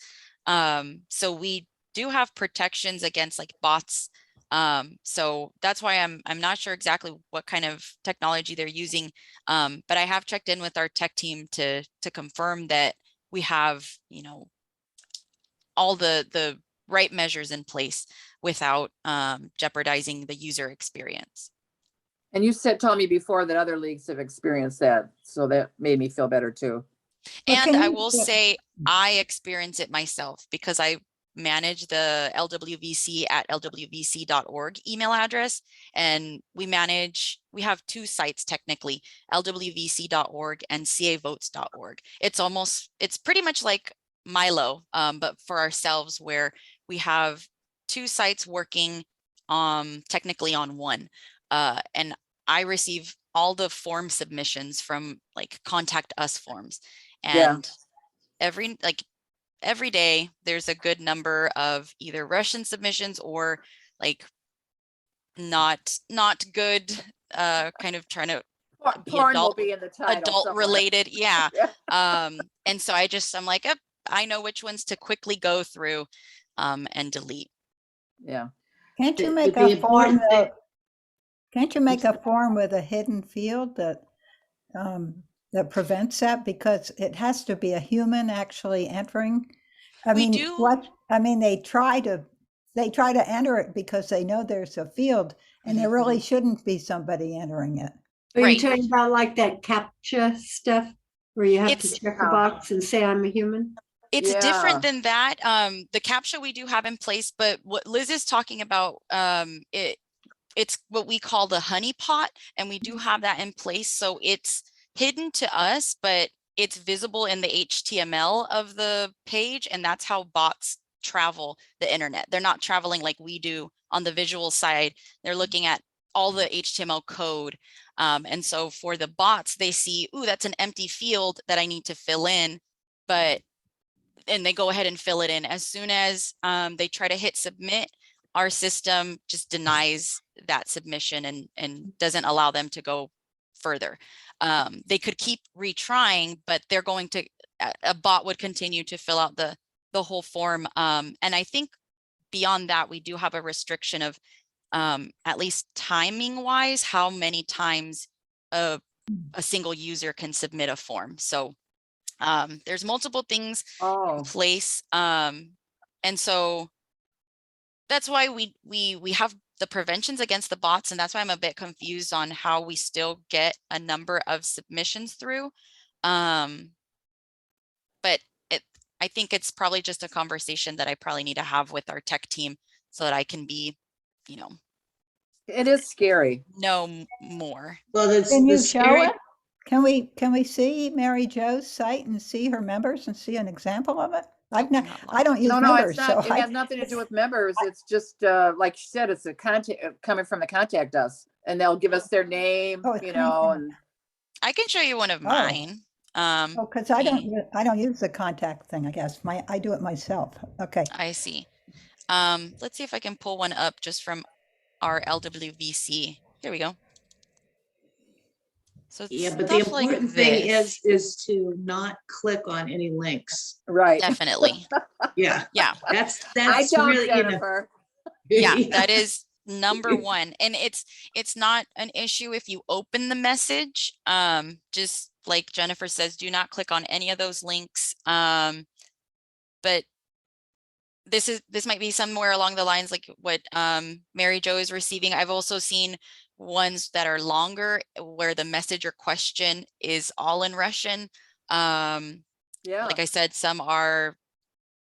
So we do have protections against like bots. So that's why I'm not sure exactly what kind of technology they're using. But I have checked in with our tech team to confirm that we have, you know, all the right measures in place without jeopardizing the user experience.
And you told me before that other leagues have experienced that, so that made me feel better too.
But
And
can
I
you
will say I experience it myself because I manage the LWVC at lwvc.org email address. And we have two sites technically, lwvc.org and cavotes.org. It's pretty much like MyLO, but for ourselves, where we have two sites working technically on one. And I receive all the form submissions from like contact us forms. And every day there's a good number of either Russian submissions or like not good, kind of trying to be
Porn will be in the title
adult
somewhere.
related. Yeah.
Yeah.
And so I'm like, oh, I know which ones to quickly go through and delete.
Yeah.
can't you
The-
make
the
a form
important thing-
can't you make a form with a hidden field that prevents that, because it has to be a human actually entering? I
We
mean,
do.
they try to enter it because they know there's a field, and there
Mhm,
really
mhm.
shouldn't be somebody entering it.
Are you
Right.
talking about like that CAPTCHA stuff where you have to
It's-
check a box and say I'm a human?
It's
Yeah.
different than that. The CAPTCHA we do have in place, but what Liz is talking about, it's what we call the honey pot, and we do have that in place. So it's hidden to us, but it's visible in the HTML of the page, and that's how bots travel the internet. They're not traveling like we do on the visual side. They're looking at all the HTML code. And so for the bots, they see, ooh, that's an empty field that I need to fill in, and they go ahead and fill it in. As soon as they try to hit submit, our system just denies that submission and doesn't allow them to go further. They could keep retrying, but they're going to, a bot would continue to fill out the whole form. And I think beyond that, we do have a restriction of at least timing wise, how many times a single user can submit a form. So there's multiple things in
Oh,
place. And so that's why we have the preventions against the bots, and that's why I'm a bit confused on how we still get a number of submissions through. But I think it's probably just a conversation that I probably need to have with our tech team so that I can be, you know
it is scary.
know more.
Well,
Can
the
you show
scary
it? Can we see Mary Jo's site and see her members and see an example of it? I've not,
Not
I don't use
No, no,
members,
it's
so
not, it
I,
has nothing to do with members. It's just, like you said, it's a contact, coming from the contact us. And they'll give us their name,
oh, it's
you
coming
know,
from,
and
I can show you one of
oh,
mine.
oh, because I don't,
The-
I don't use the contact thing, I guess. I do it myself. Okay.
I see. Let's see if I can pull one up just from our LWVC. Here we go. So it's
Yeah, but the
stuff like
important thing
this.
is to not click on any links.
right.
Definitely.
Yeah,
Yeah.
I
that's
don't,
really, you know.
Jennifer.
Yeah, that is number one. And it's not an issue if you open the message. Just like Jennifer says, do not click on any of those links. But this might be somewhere along the lines like what Mary Jo is receiving. I've also seen ones that are longer where the message or question is all in Russian.
Yeah.
Like I said, some are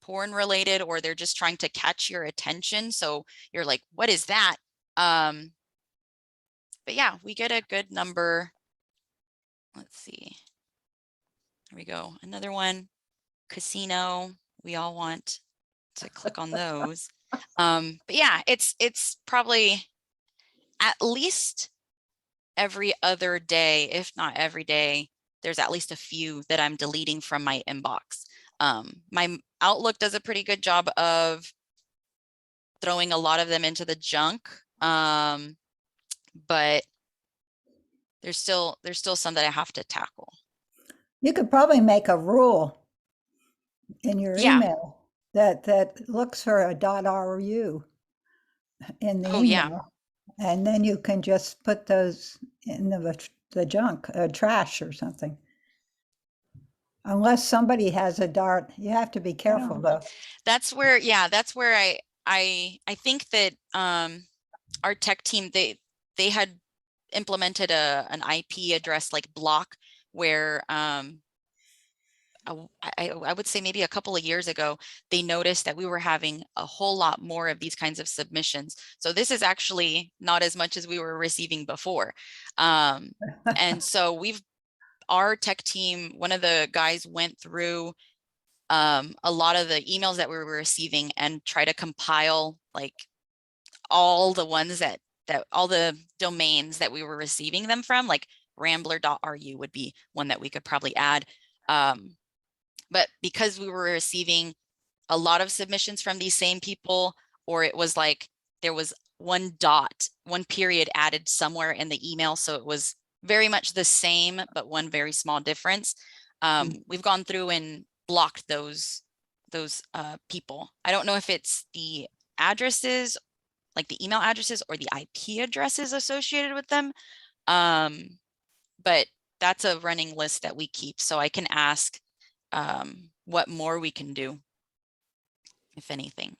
porn related or they're just trying to catch your attention. So you're like, what is that? But yeah, we get a good number. Let's see. Here we go. Another one, casino. We all want to click on those. But yeah, it's probably at least every other day, if not every day, there's at least a few that I'm deleting from my inbox. My Outlook does a pretty good job of throwing a lot of them into the junk. But there's still some that I have to tackle.
You could probably make a rule in your
Yeah.
email that looks for a .ru in the
Oh, yeah.
email. And then you can just put those in the junk, trash or something. Unless somebody has a dart, you have to be careful though.
That's where, yeah, that's where I think that our tech team, they had implemented an IP address like block where I would say maybe a couple of years ago, they noticed that we were having a whole lot more of these kinds of submissions. So this is actually not as much as we were receiving before. And so our tech team, one of the guys went through a lot of the emails that we were receiving and try to compile like all the ones that all the domains that we were receiving them from, like rambler.ru would be one that we could probably add. But because we were receiving a lot of submissions from these same people, or it was like there was one period added somewhere in the email, so it was very much the same, but one very small difference. We've gone through and blocked those people. I don't know if it's the addresses, like the email addresses or the IP addresses associated with them. But that's a running list that we keep. So I can ask what more we can do, if anything.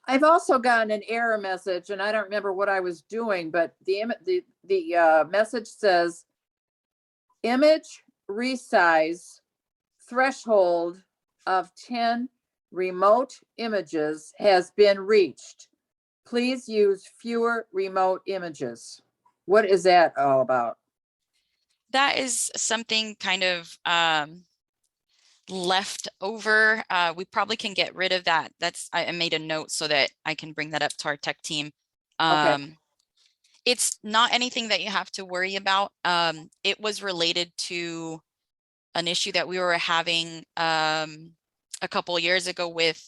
I've also gotten an error message and I don't remember what I was doing, but the message says image resize threshold of 10 remote images has been reached. Please use fewer remote images. What is that all about?
That is something kind of left over. We probably can get rid of that. I made a note so that I can bring that up to our tech team.
Okay.
It's not anything that you have to worry about. It was related to an issue that we were having a couple years ago with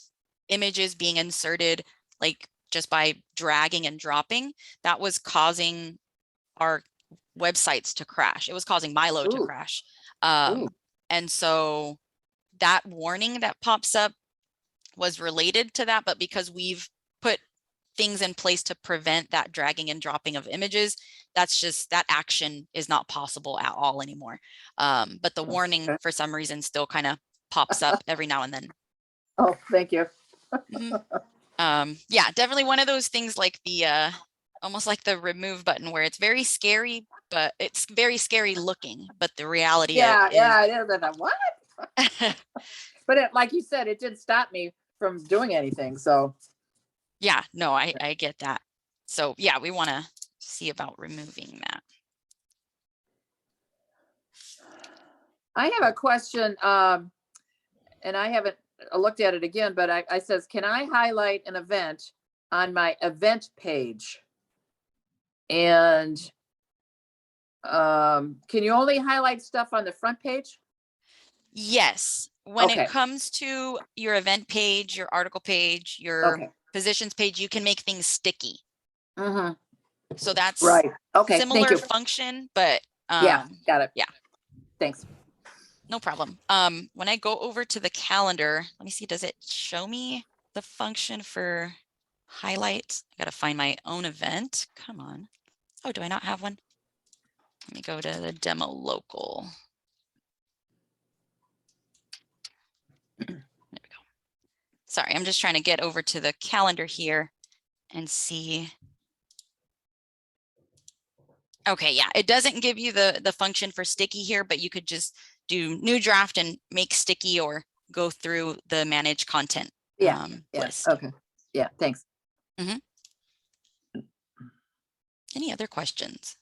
images being inserted like just by dragging and dropping. That was causing our websites to crash. It was causing MyLO to crash. And so that warning that pops up was related to that, but because we've put things in place to prevent that dragging and dropping of images, that's just, that action is not possible at all anymore. But the warning for some reason still kind of pops up every now and then.
Oh, thank you.
Yeah, definitely one of those things like the almost like the remove button where it's very scary, but it's very scary looking, but the reality
it is. What? But like you said, it didn't stop me from doing anything. So
yeah, no, I get that. So yeah, we want to see about removing that.
I have a question, and I haven't looked at it again, but I says, can I highlight an event on my event page? And can you only highlight stuff on the front page?
Yes, when
Okay.
it comes to your event page, your article page, your
Okay.
positions page, you can make things sticky.
Mm-hmm.
So that's
Right. Okay. Thank
similar
you.
function, but
Yeah, got it.
yeah.
Thanks.
No problem. When I go over to the calendar, let me see, does it show me the function for highlight? I gotta find my own event. Come on. Oh, do I not have one? Let me go to the demo local. There we go. Sorry, I'm just trying to get over to the calendar here and see. Okay, yeah, it doesn't give you the function for sticky here, but you could just do new draft and make sticky or go through the manage content
Yeah.
list.
Okay. Yeah, thanks.
Any other questions?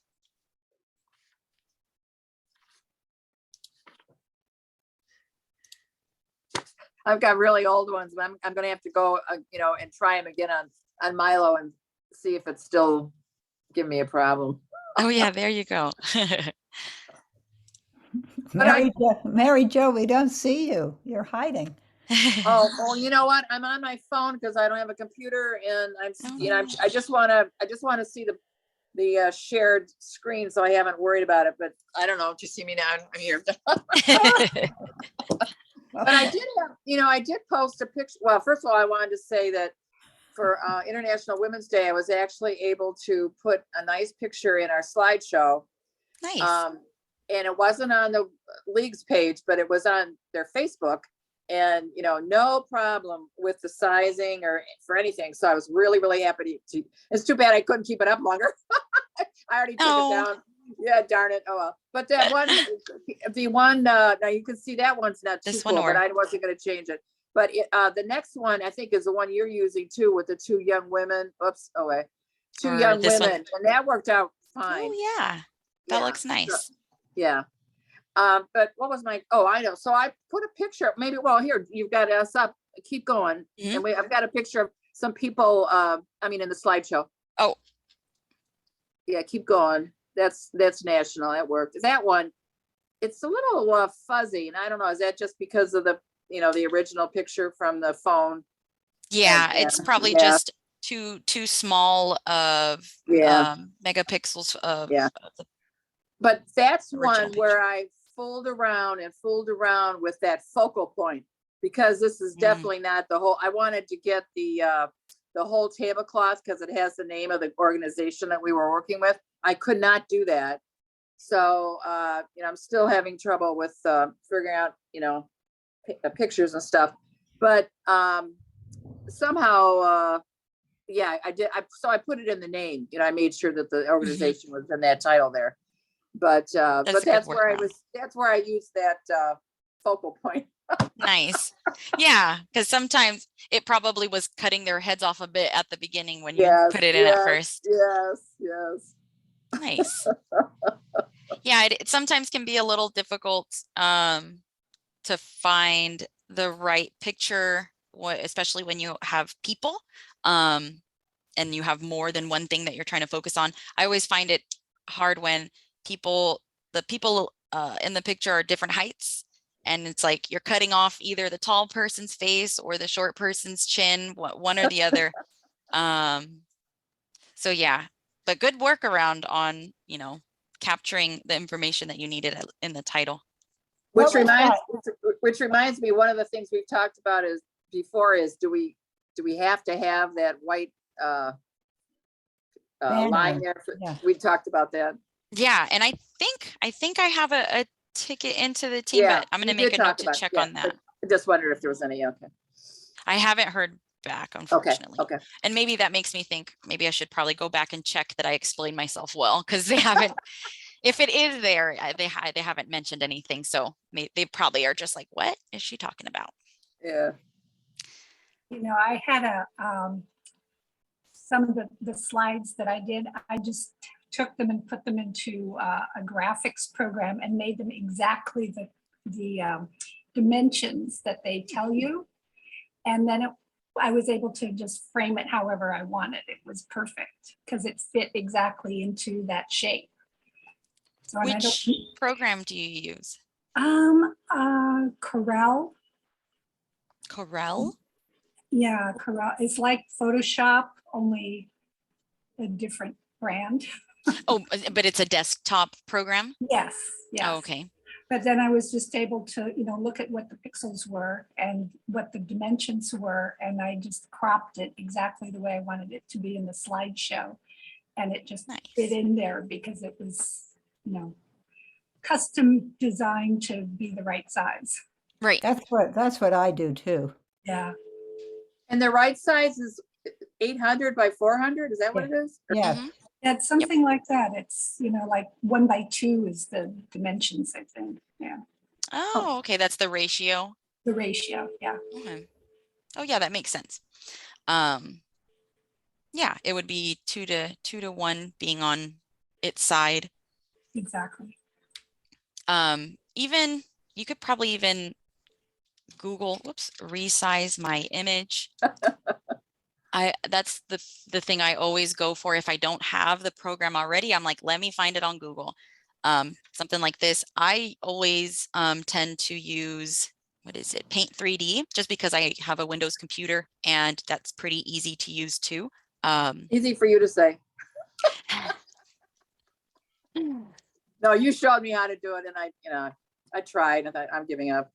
I've got really old ones, but I'm gonna have to go, and try them again on MyLO and see if it's still giving me a problem.
Oh yeah, there you go.
Mary Jo, we don't see you. You're hiding.
Oh, well, you know what? I'm on my phone because I don't have a computer, and I just wanna see the shared screen, so I haven't worried about it. But I don't know. Just see me now. I'm here. But I did have, I did post a picture. Well, first of all, I wanted to say that for International Women's Day, I was actually able to put a nice picture in our slideshow.
Nice.
And it wasn't on the league's page, but it was on their Facebook. And, no problem with the sizing or for anything. So I was really, really happy to, it's too bad I couldn't keep it up longer. I already took it down. Yeah, darn it. Oh, well. But that one, the one, now you can see that one's not too cool, but I wasn't going to change it. But the next one, I think, is the one you're using too, with the two young women. Oops. Oh, wait. Two young women. And that worked out fine.
Oh, yeah. That looks nice.
Yeah. But what was I know. So I put a picture, maybe, well, here, you've got us up. Keep going. And I've got a picture of some people, in the slideshow.
Oh.
Yeah, keep going. That's national. That worked. That one, it's a little fuzzy, and I don't know. Is that just because of the the original picture from the phone?
Yeah, it's probably just too small of megapixels of.
Yeah. But that's one where I fooled around with that focal point, because this is definitely not the whole. I wanted to get the whole tablecloth because it has the name of the organization that we were working with. I could not do that. So, I'm still having trouble with figuring out, pictures and stuff. But somehow, I did. So I put it in the name. I made sure that the organization was in that title there. But that's where I used that focal point.
Nice. Yeah, because sometimes it probably was cutting their heads off a bit at the beginning when you put it in at first.
Yes.
Nice. Yeah, it sometimes can be a little difficult to find the right picture, especially when you have people and you have more than one thing that you're trying to focus on. I always find it hard when the people in the picture are different heights, and it's like you're cutting off either the tall person's face or the short person's chin, one or the other. So yeah, but good workaround on capturing the information that you needed in the title.
Which reminds me, one of the things we've talked about is do we have to have that white line there? We talked about that.
Yeah, and I think I have a ticket into the team, but I'm going to make a note to check on that.
I just wondered if there was any. Okay.
I haven't heard back, unfortunately.
Okay.
And maybe that makes me think maybe I should probably go back and check that I explained myself well, because they haven't. If it is there, they haven't mentioned anything, so they probably are just like, what is she talking about?
Yeah.
I had some of the slides that I did, I just took them and put them into a graphics program and made them exactly dimensions that they tell you. And then I was able to just frame it however I wanted. It was perfect because it fit exactly into that shape. So and
Which program do you use?
Corel.
Corel?
Yeah, Corel. It's like Photoshop, only a different brand.
Oh, but it's a desktop program?
Yes, yes.
Oh, okay.
But then I was just able to, look at what the pixels were and what the dimensions were, and I just cropped it exactly the way I wanted it to be in the slideshow. And it just
Nice.
fit in there because it was, custom designed to be the right size.
Right.
That's what I do too.
Yeah.
And the right size is 800 by 400, is that what it is?
Yes.
Mhm.
It's something like that. It's, like 1:2 is the dimensions, I think. Yeah.
Oh, okay. That's the ratio.
The ratio. Yeah.
Okay. Oh, yeah, that makes sense. Yeah, it would be 2 to 1 being on its side.
Exactly.
Even you could probably even Google, whoops, resize my image. That's the thing I always go for. If I don't have the program already, I'm like, let me find it on Google. Something like this. I always tend to use, what is it, Paint 3D, just because I have a Windows computer and that's pretty easy to use too.
Easy for you to say. No, you showed me how to do it and I tried and I thought I'm giving up.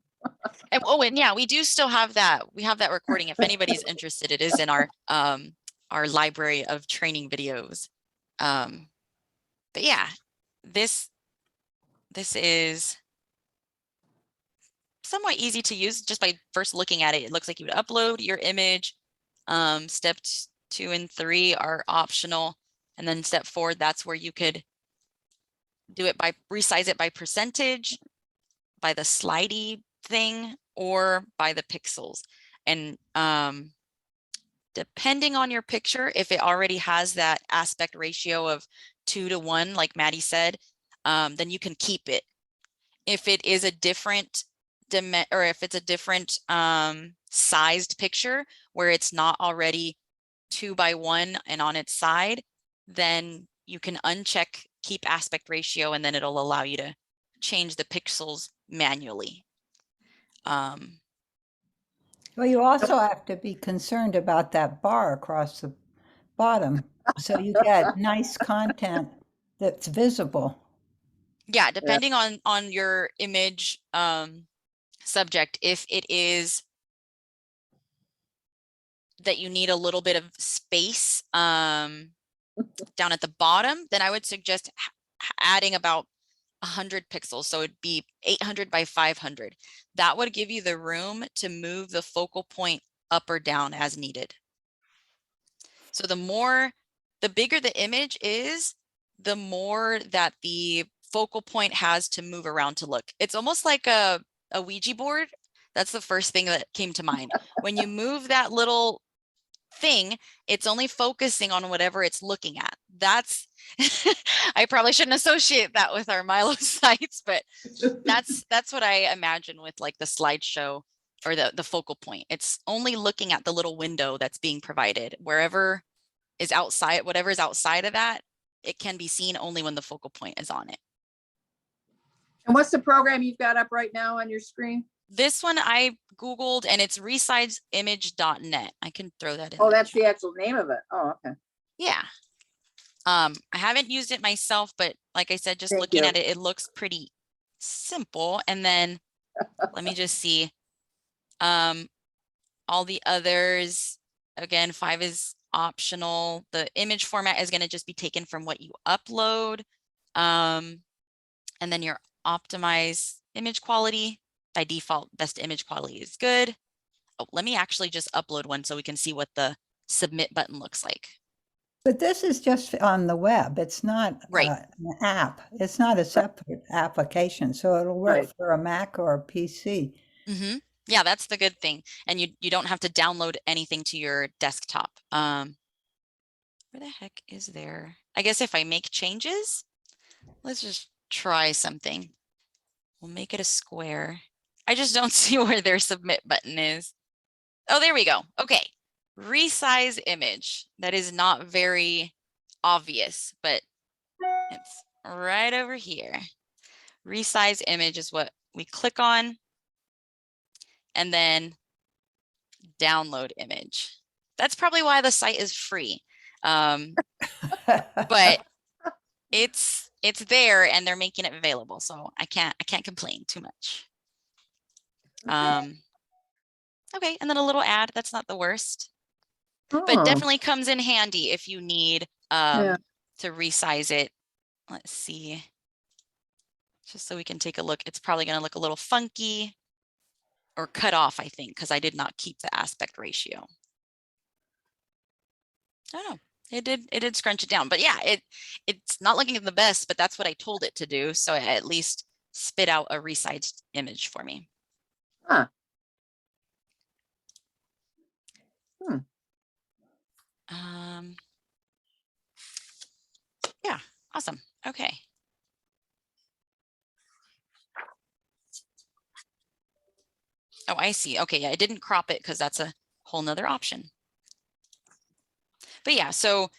And yeah, we do still have that. We have that recording. If anybody's interested, it is in our library of training videos. But yeah, this is somewhat easy to use just by first looking at it. It looks like you would upload your image. Steps 2 and 3 are optional. And then step 4, that's where you could do it by resize it by percentage, by the slidey thing, or by the pixels. And depending on your picture, if it already has that aspect ratio of 2 to 1, like Maddie said, then you can keep it. If it is a different or if it's a different sized picture where it's not already 2 by 1 and on its side, then you can uncheck keep aspect ratio, and then it'll allow you to change the pixels manually.
Well, you also have to be concerned about that bar across the bottom, so you get nice content that's visible.
Yeah, depending on your image subject, if it is that you need a little bit of space down at the bottom, then I would suggest adding about 100 pixels. So it'd be 800 by 500. That would give you the room to move the focal point up or down as needed. So the bigger the image is, the more that the focal point has to move around to look. It's almost like a Ouija board. That's the first thing that came to mind. When you move that little thing, it's only focusing on whatever it's looking at. That's I probably shouldn't associate that with our MyLO sites, but that's what I imagine with like the slideshow or the focal point. It's only looking at the little window that's being provided. Wherever is outside, whatever is outside of that, it can be seen only when the focal point is on it.
And what's the program you've got up right now on your screen?
This one I Googled and it's resizeimage.net. I can throw that in.
Oh, that's the actual name of it. Oh, okay.
Yeah. I haven't used it myself, but like I said, just
Thank
looking
you.
at it, it looks pretty simple. And then let me just see. All the others, again, 5 is optional. The image format is going to just be taken from what you upload. And then your optimize image quality. By default, best image quality is good. Oh, let me actually just upload one so we can see what the submit button looks like.
But this is just on the web. It's not
Right.
an app. It's not a separate application, so it'll work
Right.
for a Mac or a PC.
Mm-hmm. Yeah, that's the good thing. And you don't have to download anything to your desktop. Where the heck is there? I guess if I make changes, let's just try something. We'll make it a square. I just don't see where their submit button is. Oh, there we go. Okay. Resize image. That is not very obvious, but it's right over here. Resize image is what we click on, and then download image. That's probably why the site is free. But it's there and they're making it available, so I can't complain too much. Okay, and then a little ad. That's not the worst, but
Oh,
definitely comes in handy if you need
Yeah.
to resize it. Let's see, just so we can take a look. It's probably going to look a little funky or cut off, I think, because I did not keep the aspect ratio. I don't know. It did scrunch it down, but yeah, it's not looking the best, but that's what I told it to do. So it at least spit out a resized image for me.
Huh.
Yeah, awesome. Okay. Oh, I see. Okay, yeah, I didn't crop it because that's a whole nother option. But yeah, so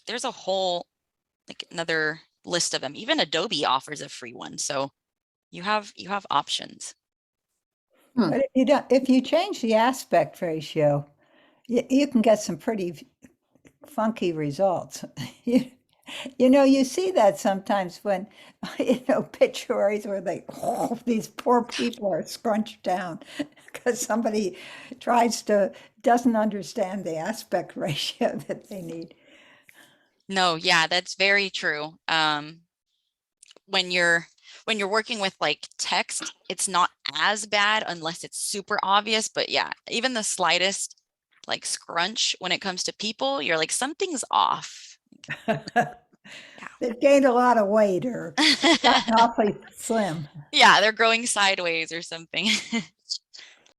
there's a whole, like, another list of them. Even Adobe offers a free one, so you have options.
But if you change the aspect ratio, you can get some pretty funky results. You see that sometimes when, pictures where these poor people are scrunched down because somebody doesn't understand the aspect ratio that they need.
No, yeah, that's very true. When you're working with like text, it's not as bad unless it's super obvious. But yeah, even the slightest like scrunch when it comes to people, you're like, something's off.
They've gained a lot of weight or gotten awfully slim.
Yeah, they're growing sideways or something.